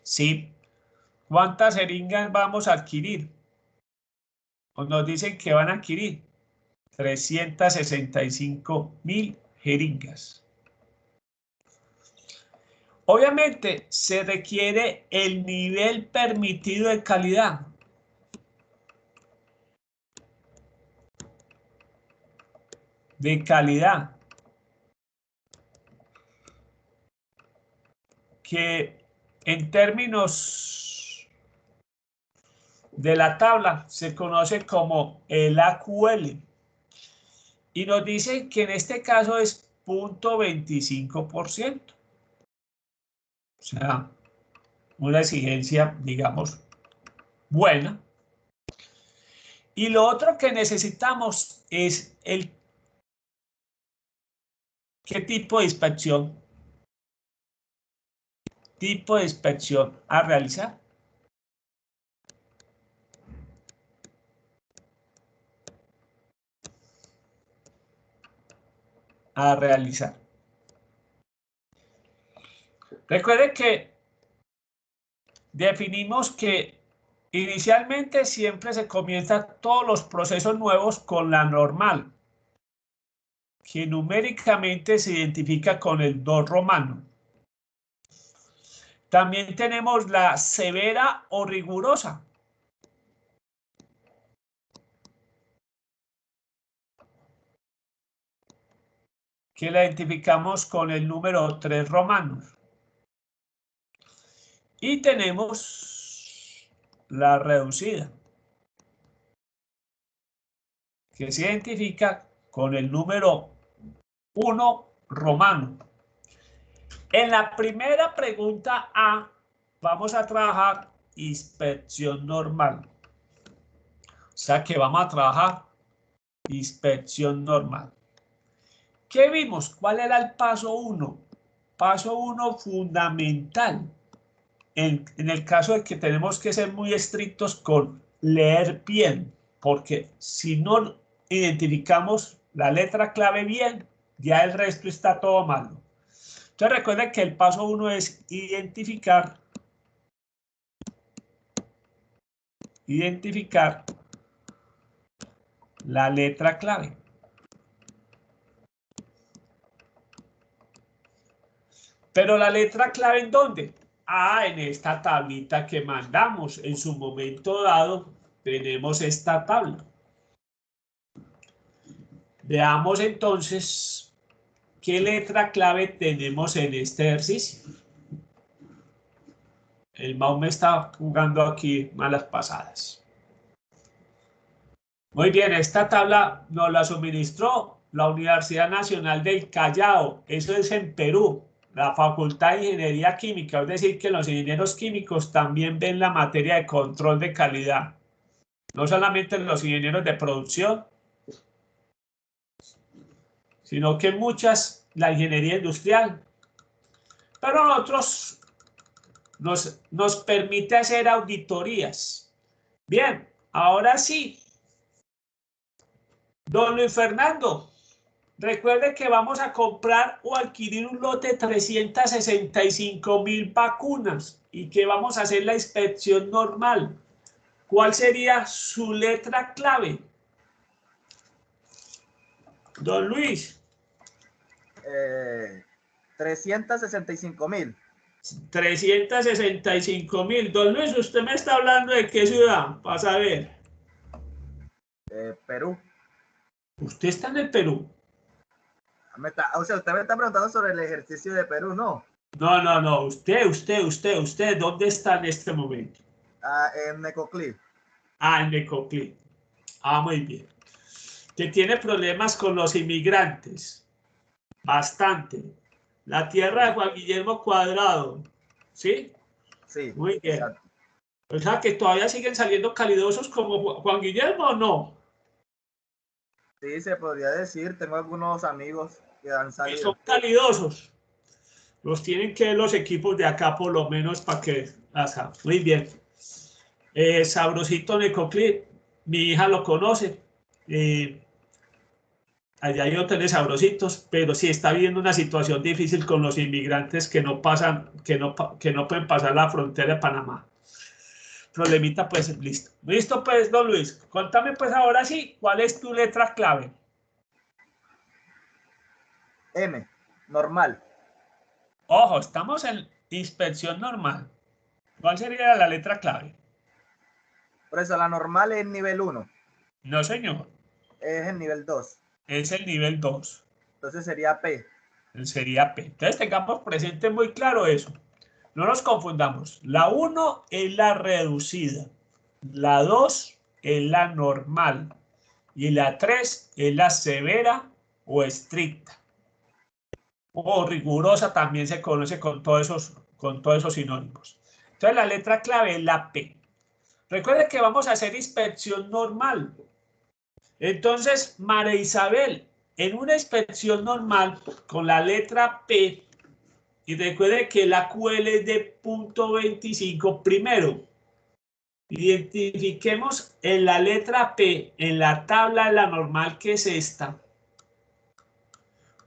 Sí. ¿Cuántas jeringas vamos a adquirir? Pues nos dicen que van a adquirir 365.000 jeringas. Obviamente se requiere el nivel permitido de calidad. de calidad que en términos de la tabla se conoce como el AQL y nos dicen que en este caso es 0.25%. O sea, una exigencia, digamos, buena. Y lo otro que necesitamos es qué tipo de inspección a realizar. Recuerden que definimos que inicialmente siempre se comienza todos los procesos nuevos con la normal, que numéricamente se identifica con el 2 romano. También tenemos la severa o rigurosa, que la identificamos con el número 3 romanos. Y tenemos la reducida, que se identifica con el número 1 romano. En la primera pregunta A vamos a trabajar inspección normal. O sea que vamos a trabajar inspección normal. ¿Qué vimos? ¿Cuál era el paso 1? Paso 1 fundamental. En el caso de que tenemos que ser muy estrictos con leer bien, porque si no identificamos la letra clave bien, ya el resto está todo malo. Entonces recuerden que el paso 1 es identificar la letra clave. Pero la letra clave ¿en dónde? Ah, en esta tablita que mandamos. En su momento dado tenemos esta tabla. Veamos entonces qué letra clave tenemos en este ejercicio. El mouse me está jugando aquí malas pasadas. Muy bien, esta tabla nos la suministró la Universidad Nacional del Callao. Eso es en Perú. La Facultad de Ingeniería Química, es decir, que los ingenieros químicos también ven la materia de control de calidad. No solamente los ingenieros de producción, sino que muchas, la ingeniería industrial. Pero nosotros nos permite hacer auditorías. Bien, ahora sí. Don Luis Fernando, recuerde que vamos a comprar o adquirir un lote de 365.000 vacunas y que vamos a hacer la inspección normal. ¿Cuál sería su letra clave? Don Luis. 365.000. 365.000. Don Luis, ¿usted me está hablando de qué ciudad? Para saber. Perú. ¿Usted está en el Perú? O sea, usted me está preguntando sobre el ejercicio de Perú, ¿no? No. Usted, ¿dónde está en este momento? En Necoclí. En Necoclí. Muy bien. Que tiene problemas con los inmigrantes. Bastante. La tierra de Juan Guillermo Cuadrado. ¿Sí? Sí. Muy bien. Exacto. O sea, que todavía siguen saliendo calidosos como Juan Guillermo, ¿o no? Sí, se podría decir. Tengo algunos amigos que han Y salido. son calidosos. Los tienen que los equipos de acá por lo menos para que... Muy bien. Sabrosito Necoclí. Mi hija lo conoce. Allá hay hoteles sabrositos, pero sí está viviendo una situación difícil con los inmigrantes que no pasan, que no pueden pasar la frontera de Panamá. Problemita, pues, listo. Listo, pues, don Luis. Contame, pues, ahora sí, ¿cuál es tu letra clave? M, normal. Ojo, estamos en inspección normal. ¿Cuál sería la letra clave? Por eso la normal es nivel 1. No, señor. Es el nivel 2. Es el nivel 2. Entonces sería P. Sería P. Entonces tengamos presente muy claro eso. No nos confundamos. La 1 es la reducida. La 2 es la normal. Y la 3 es la severa o estricta. O rigurosa también se conoce con todos esos sinónimos. Entonces la letra clave es la P. Recuerde que vamos a hacer inspección normal. Entonces, María Isabel, en una inspección normal con la letra P, y recuerde que la QL es de .25, primero, identifiquemos en la letra P, en la tabla de la normal que es esta,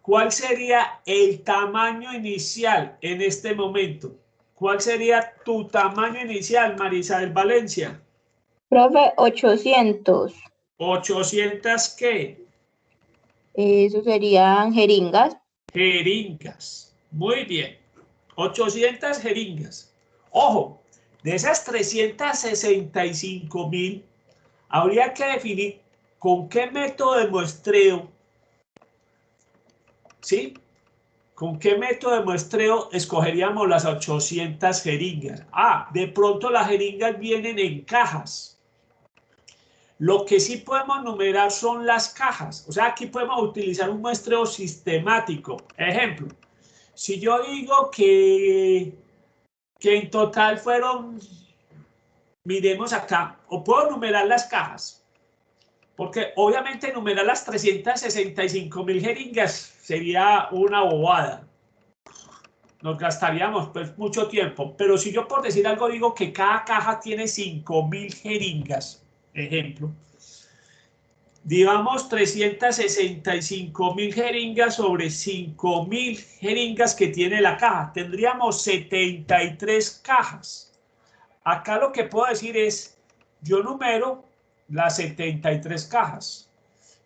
¿cuál sería el tamaño inicial en este momento? ¿Cuál sería tu tamaño inicial, María Isabel Valencia? Profe, 800. ¿800 qué? Eso serían jeringas. Jeringas. Muy bien. 800 jeringas. Ojo, de esas 365.000, habría que definir con qué método de muestreo, ¿sí? ¿Con qué método de muestreo escogeríamos las 800 jeringas? Ah, de pronto las jeringas vienen en cajas. Lo que sí podemos numerar son las cajas. O sea, aquí podemos utilizar un muestreo sistemático. Ejemplo, si yo digo que en total fueron, miremos acá, o puedo numerar las cajas, porque obviamente numerar las 365.000 jeringas sería una bobada. Nos gastaríamos pues mucho tiempo, pero si yo por decir algo digo que cada caja tiene 5.000 jeringas, ejemplo, digamos 365.000 jeringas sobre 5.000 jeringas que tiene la caja, tendríamos 73 cajas. Acá lo que puedo decir es, yo numero las 73 cajas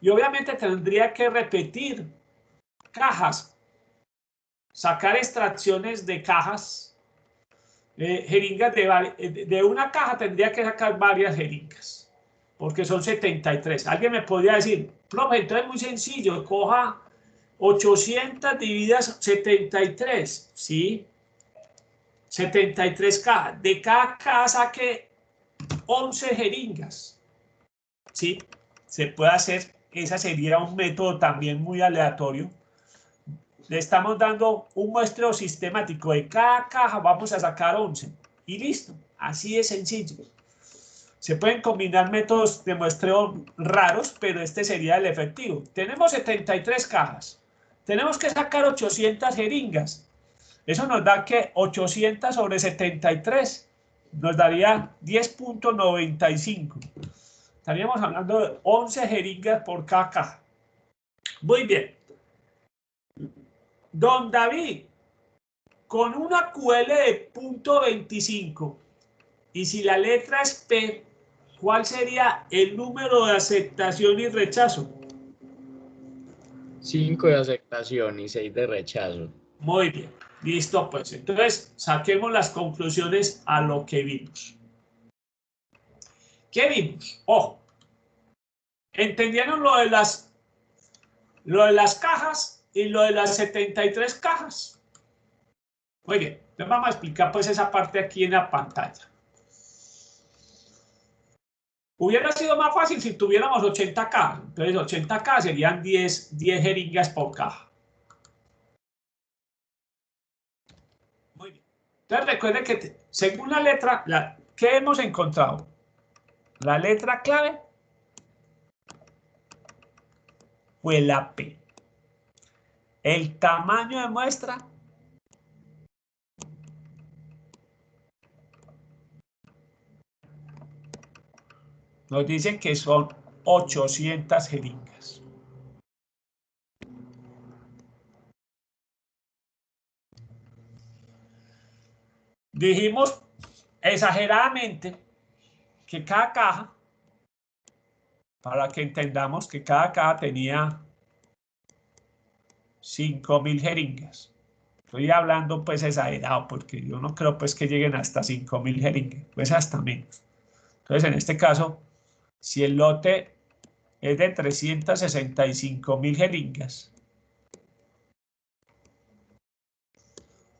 y obviamente tendría que repetir cajas, sacar extracciones de cajas, jeringas de una caja tendría que sacar varias jeringas, porque son 73. Alguien me podría decir, profe, entonces es muy sencillo, coja 800 divididas 73, ¿sí? 73 cajas. De cada caja saque 11 jeringas, ¿sí? Se puede hacer, ese sería un método también muy aleatorio. Le estamos dando un muestreo sistemático. De cada caja vamos a sacar 11 y listo, así de sencillo. Se pueden combinar métodos de muestreo raros, pero este sería el efectivo. Tenemos 73 cajas, tenemos que sacar 800 jeringas. Eso nos da que 800 sobre 73 nos daría 10.95. Estaríamos hablando de 11 jeringas por cada caja. Muy bien. Don David, con una QL de .25 y si la letra es P, ¿cuál sería el número de aceptación y rechazo? 5 de aceptación y 6 de rechazo. Muy bien, listo pues. Entonces, saquemos las conclusiones a lo que vimos. ¿Qué vimos? Ojo, ¿entendieron lo de las cajas y lo de las 73 cajas? Muy bien, entonces vamos a explicar pues esa parte aquí en la pantalla. Hubiera sido más fácil si tuviéramos 80 cajas. Entonces 80 cajas serían 10 jeringas por caja. Muy bien. Entonces recuerden que según la letra, ¿qué hemos encontrado? La letra clave fue la P. El tamaño de muestra nos dicen que son 800 jeringas. Dijimos exageradamente que cada caja, para que entendamos que cada caja tenía 5.000 jeringas. Estoy hablando pues exagerado porque yo no creo pues que lleguen hasta 5.000 jeringas, pues hasta menos. Entonces en este caso, si el lote es de 365.000 jeringas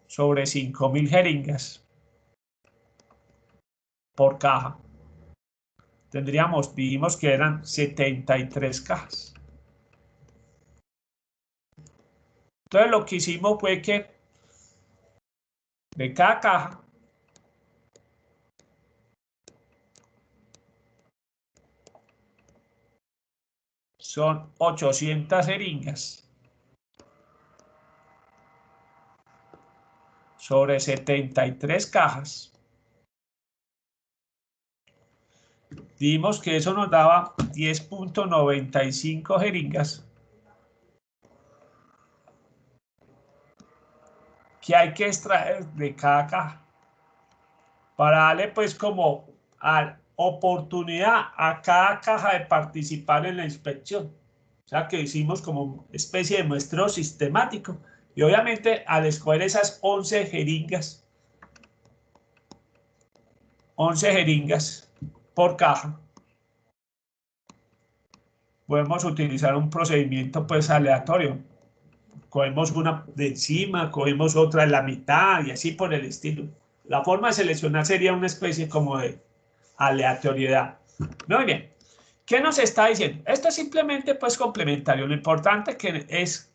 sobre 5.000 jeringas por caja. Dijimos que eran 73 cajas. Entonces lo que hicimos fue que de cada caja son 800 jeringas sobre 73 cajas. Dimos que eso nos daba 10.95 jeringas que hay que extraer de cada caja para darle pues como oportunidad a cada caja de participar en la inspección. O sea que hicimos como una especie de muestreo sistemático y obviamente al escoger esas 11 jeringas por caja, podemos utilizar un procedimiento pues aleatorio. Cogemos una de encima, cogemos otra en la mitad y así por el estilo. La forma de seleccionar sería una especie como de aleatoriedad. Muy bien. ¿Qué nos está diciendo? Esto es simplemente pues complementario. Lo importante que es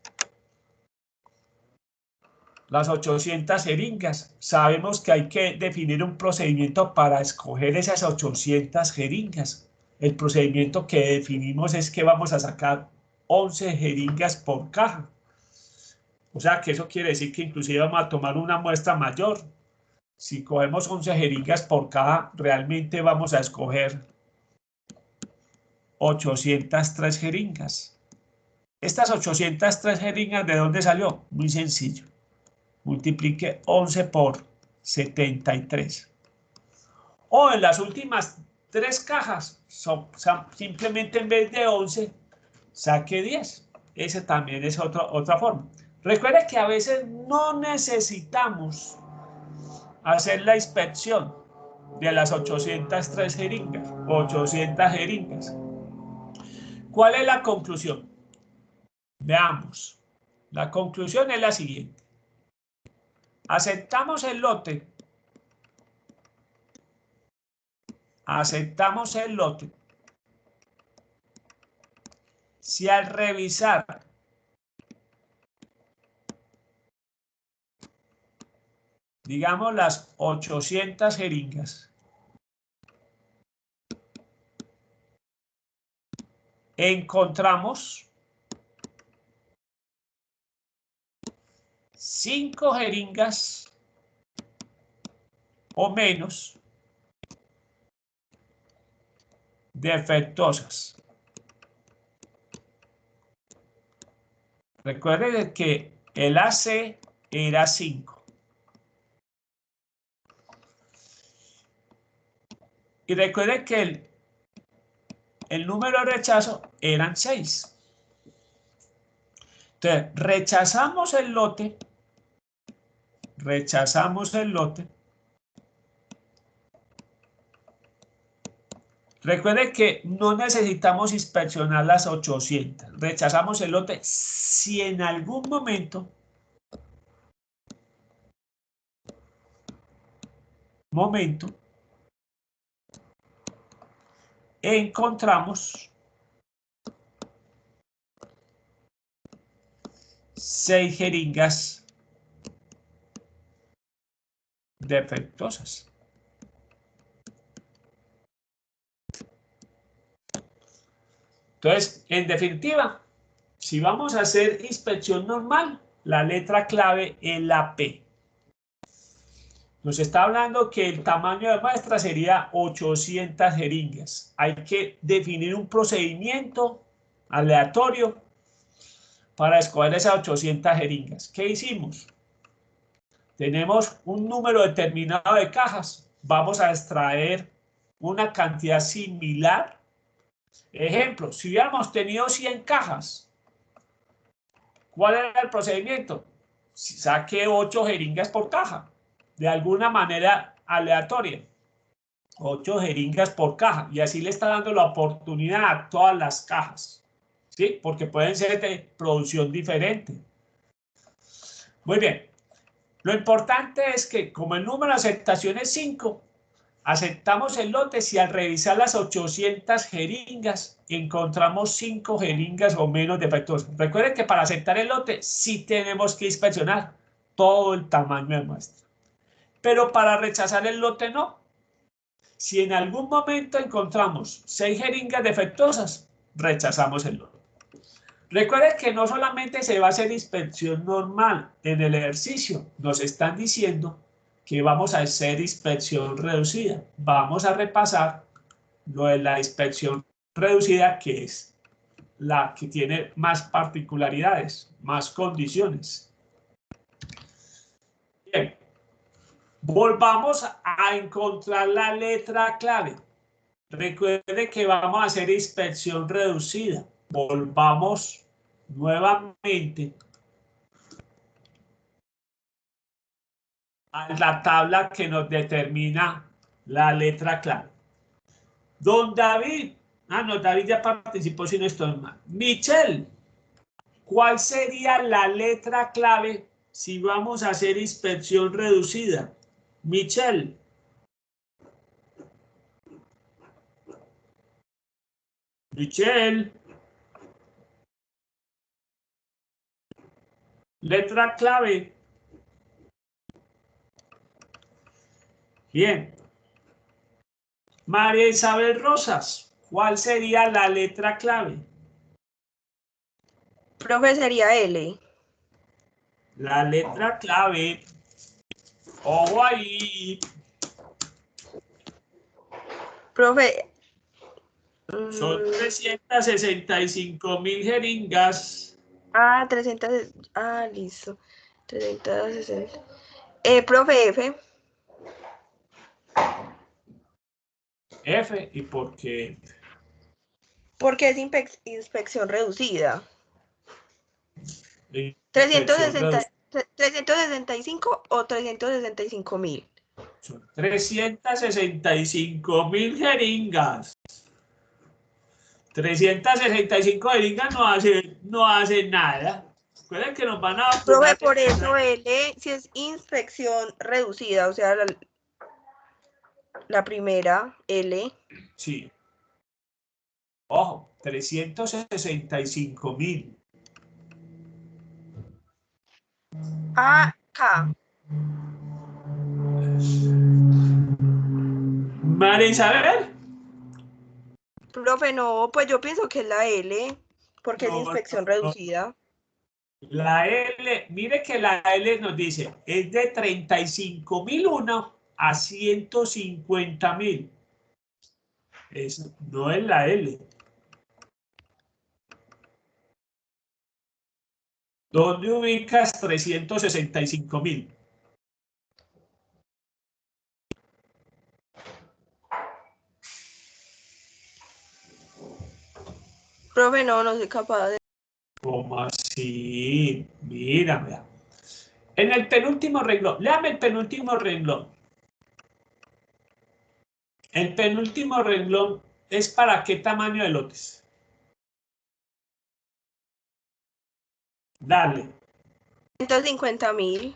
las 800 jeringas. Sabemos que hay que definir un procedimiento para escoger esas 800 jeringas. El procedimiento que definimos es que vamos a sacar 11 jeringas por caja. O sea que eso quiere decir que inclusive vamos a tomar una muestra mayor. Si cogemos 11 jeringas por caja, realmente vamos a escoger 803 jeringas. Estas 803 jeringas, ¿de dónde salió? Muy sencillo. Multiplique 11 por 73. O en las últimas 3 cajas, simplemente en vez de 11, saque 10. Esa también es otra forma. Recuerde que a veces no necesitamos hacer la inspección de las 803 jeringas, 800 jeringas. ¿Cuál es la conclusión? Veamos. La conclusión es la siguiente. Aceptamos el lote. Si al revisar digamos las 800 jeringas encontramos 5 jeringas o menos defectuosas. Recuerden que el AC era 5. Y recuerden que el número de rechazo eran 6. Entonces, rechazamos el lote. Recuerden que no necesitamos inspeccionar las 800. Rechazamos el lote si en algún momento encontramos 6 jeringas defectuosas. Entonces, en definitiva, si vamos a hacer inspección normal, la letra clave es la P. Nos está hablando que el tamaño de muestra sería 800 jeringas. Hay que definir un procedimiento aleatorio para escoger esas 800 jeringas. ¿Qué hicimos? Tenemos un número determinado de cajas. Vamos a extraer una cantidad similar. Ejemplo, si hubiéramos tenido 100 cajas, ¿cuál era el procedimiento? Saque 8 jeringas por caja, de alguna manera aleatoria. 8 jeringas por caja, y así le está dando la oportunidad a todas las cajas, ¿sí? Porque pueden ser de producción diferente. Muy bien. Lo importante es que, como el número de aceptación es 5, aceptamos el lote si al revisar las 800 jeringas encontramos 5 jeringas o menos defectuosas. Recuerden que para aceptar el lote sí tenemos que inspeccionar todo el tamaño de muestra. Pero para rechazar el lote no. Si en algún momento encontramos 6 jeringas defectuosas, rechazamos el lote. Recuerden que no solamente se va a hacer inspección normal en el ejercicio, nos están diciendo que vamos a hacer inspección reducida. Vamos a repasar lo de la inspección reducida, que es la que tiene más particularidades, más condiciones. Bien. Volvamos a encontrar la letra clave. Recuerde que vamos a hacer inspección reducida. Volvamos nuevamente a la tabla que nos determina la letra clave. Don David, no, David ya participó si no estoy mal. Michelle, ¿cuál sería la letra clave si vamos a hacer inspección reducida? Michelle. Michelle. Letra clave. Bien. María Isabel Rosas, ¿cuál sería la letra clave? Profe, sería L. La letra clave. Ojo ahí. Profe. Son 365.000 jeringas. 300. Listo. 360. Profe, F. F, ¿y por qué? Porque es inspección reducida. Inspección 365 o 365.000. Son 365.000 jeringas. 365 jeringas no hacen nada. Recuerden que nos van a... Profe, por eso L, si es inspección reducida, o sea, la primera, L. Sí. Ojo, 365.000. K. María Isabel. Profe, no, pues yo pienso que es la L, porque es No, inspección no. reducida. La L, mire que la L nos dice, es de 35.001 a 150.000. Eso no es la L. ¿Dónde ubicas 365.000? Profe, no soy capaz de... ¿Cómo así? Mira, mira. En el penúltimo renglón, léame el penúltimo renglón. El penúltimo renglón es para qué tamaño de lotes. Dale. 150.000.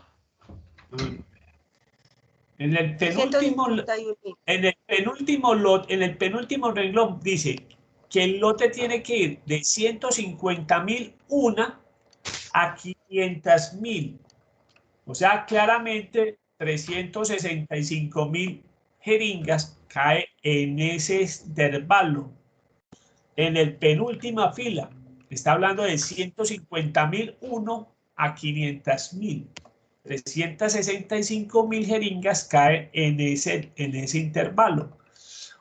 En el penúltimo, en el penúltimo renglón dice que el lote tiene que ir de 150.001 a 500.000. O sea, claramente 365.000 jeringas cae en ese intervalo. En el penúltima fila, está hablando de 150.001 a 500.000. 365.000 jeringas cae en ese intervalo.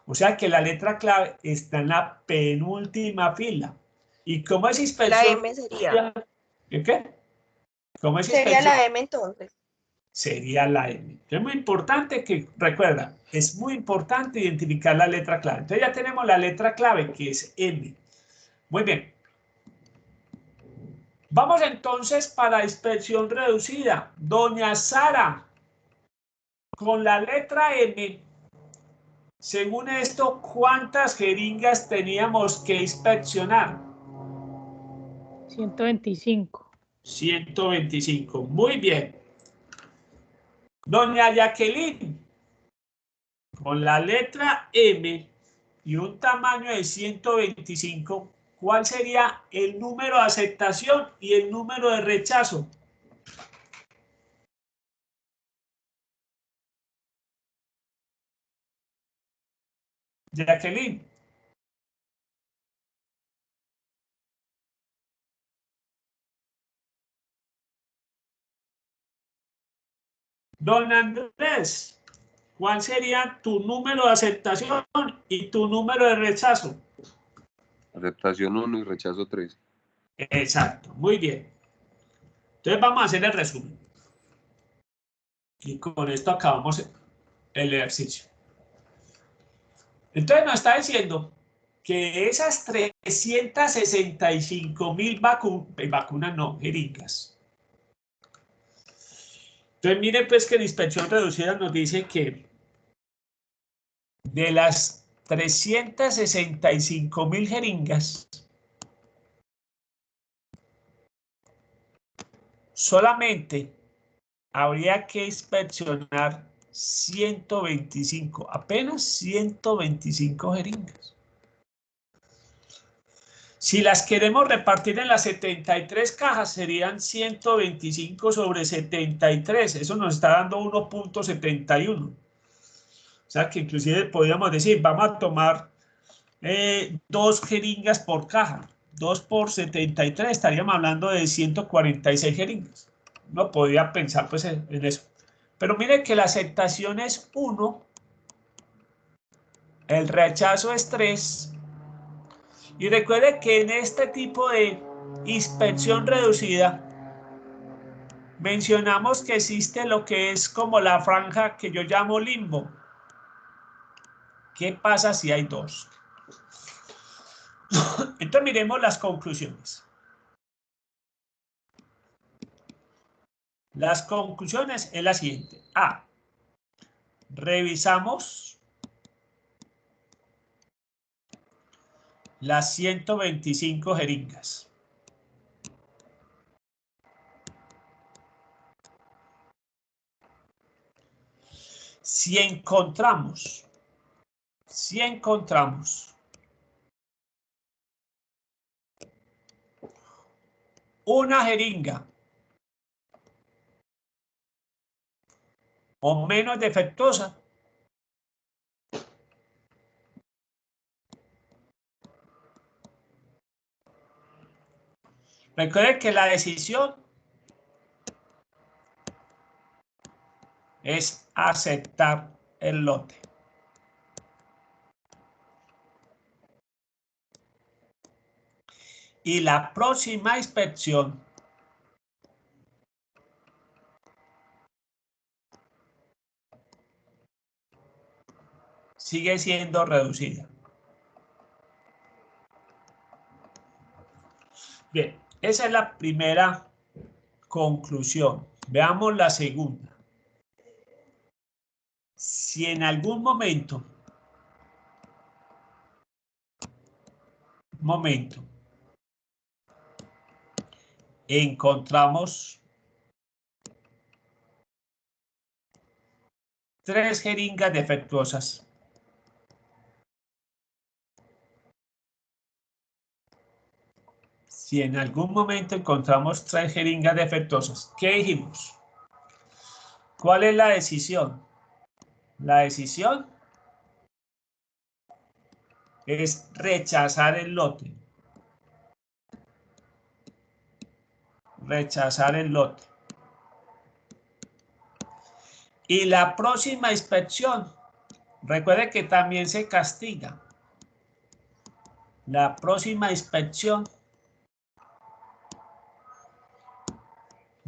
O sea que la letra clave está en la penúltima fila. ¿Y cómo es inspección? La M sería. ¿Qué? ¿Cómo es Sería inspección? la M entonces. Sería la M. Es muy importante que, recuerda, es muy importante identificar la letra clave. Entonces ya tenemos la letra clave que es M. Muy bien. Vamos entonces para inspección reducida. Doña Sara, con la letra M, Según esto, ¿cuántas jeringas teníamos que inspeccionar? 125. 125. Muy bien. Doña Jacqueline, con la letra M y un tamaño de 125, ¿cuál sería el número de aceptación y el número de rechazo? Jacqueline. Don Andrés, ¿cuál sería tu número de aceptación y tu número de rechazo? Aceptación 1 y rechazo 3. Exacto, muy bien. Entonces vamos a hacer el resumen. Y con esto acabamos el ejercicio. Entonces nos está diciendo que esas 365.000 vacunas, no, jeringas. Entonces miren pues que la inspección reducida nos dice que de las 365.000 jeringas, solamente habría que inspeccionar 125, apenas 125 jeringas. Si las queremos repartir en las 73 cajas, serían 125 sobre 73. Eso nos está dando 1.71. O sea que inclusive podríamos decir, vamos a tomar 2 jeringas por caja. 2 por 73, estaríamos hablando de 146 jeringas. No podría pensar pues en eso. Pero mire que la aceptación es 1, el rechazo es 3. Y recuerde que en este tipo de inspección reducida mencionamos que existe lo que es como la franja que yo llamo limbo. ¿Qué pasa si hay 2? Entonces miremos las conclusiones. Las conclusiones es la siguiente. A. Revisamos las 125 jeringas. Si encontramos una jeringa o menos defectuosa, recuerden que la decisión es aceptar el lote. Y la próxima inspección sigue siendo reducida. Bien, esa es la primera conclusión. Veamos la segunda. Si en algún momento encontramos 3 jeringas defectuosas, si en algún momento encontramos 3 jeringas defectuosas, ¿qué dijimos? ¿Cuál es la decisión? La decisión es rechazar el lote. Rechazar el lote. Y la próxima inspección, recuerde que también se castiga. La próxima inspección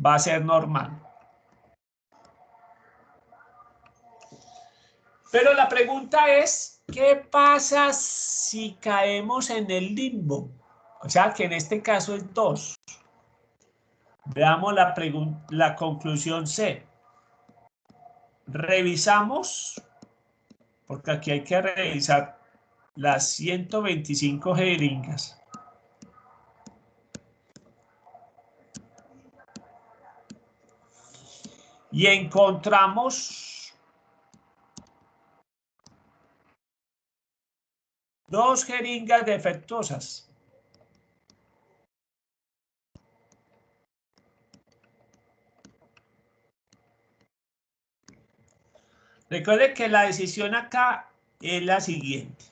va a ser normal. Pero la pregunta es, ¿qué pasa si caemos en el limbo? O sea, que en este caso es 2. Veamos la conclusión C. Revisamos, porque aquí hay que revisar las 125 jeringas. Y encontramos 2 jeringas defectuosas. Recuerde que la decisión acá es la siguiente.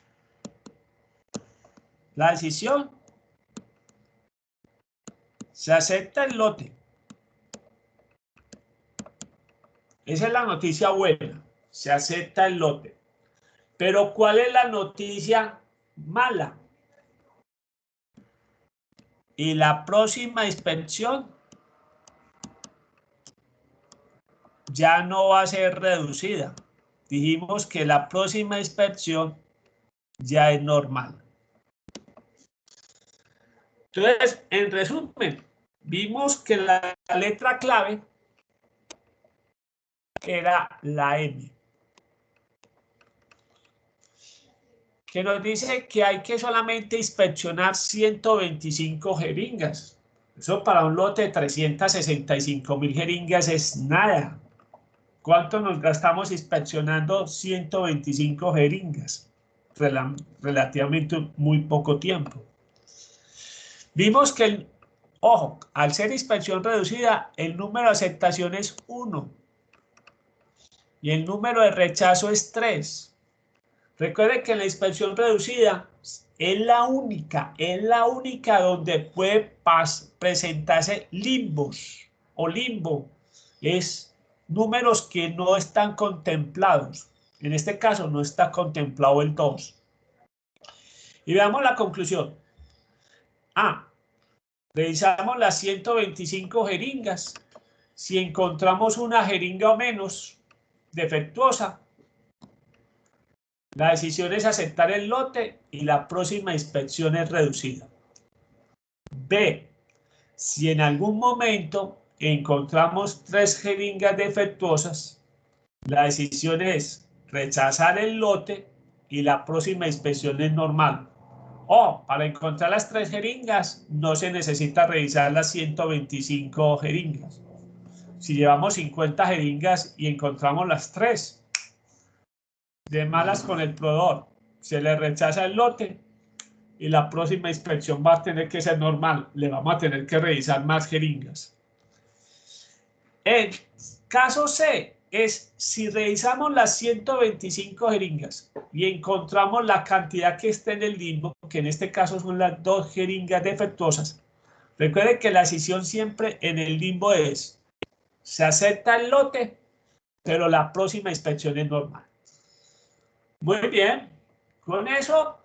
La decisión: se acepta el lote. Esa es la noticia buena. Se acepta el lote. Pero ¿cuál es la noticia mala? Y la próxima inspección ya no va a ser reducida. Dijimos que la próxima inspección ya es normal. Entonces, en resumen, vimos que la letra clave era la M, que nos dice que hay que solamente inspeccionar 125 jeringas. Eso para un lote de 365.000 jeringas es nada. ¿Cuánto nos gastamos inspeccionando 125 jeringas? Relativamente muy poco tiempo. Vimos que, ojo, al ser inspección reducida, el número de aceptación es 1 y el número de rechazo es 3. Recuerde que la inspección reducida es la única donde puede presentarse limbos o limbo. Es números que no están contemplados. En este caso no está contemplado el 2. Y veamos la conclusión. Revisamos las 125 jeringas. Si encontramos una jeringa o menos defectuosa, la decisión es aceptar el lote y la próxima inspección es reducida. B. Si en algún momento encontramos 3 jeringas defectuosas, la decisión es rechazar el lote y la próxima inspección es normal. O para encontrar las 3 jeringas no se necesita revisar las 125 jeringas. Si llevamos 50 jeringas y encontramos las 3, de malas con el proveedor, se le rechaza el lote y la próxima inspección va a tener que ser normal. Le vamos a tener que revisar más jeringas. El caso C es si revisamos las 125 jeringas y encontramos la cantidad que está en el limbo, que en este caso son las 2 jeringas defectuosas. Recuerden que la decisión siempre en el limbo es: se acepta el lote, pero la próxima inspección es normal. Muy bien, con eso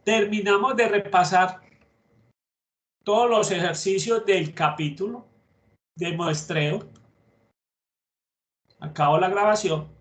terminamos de repasar todos los ejercicios del capítulo de muestreo. Acabo la grabación.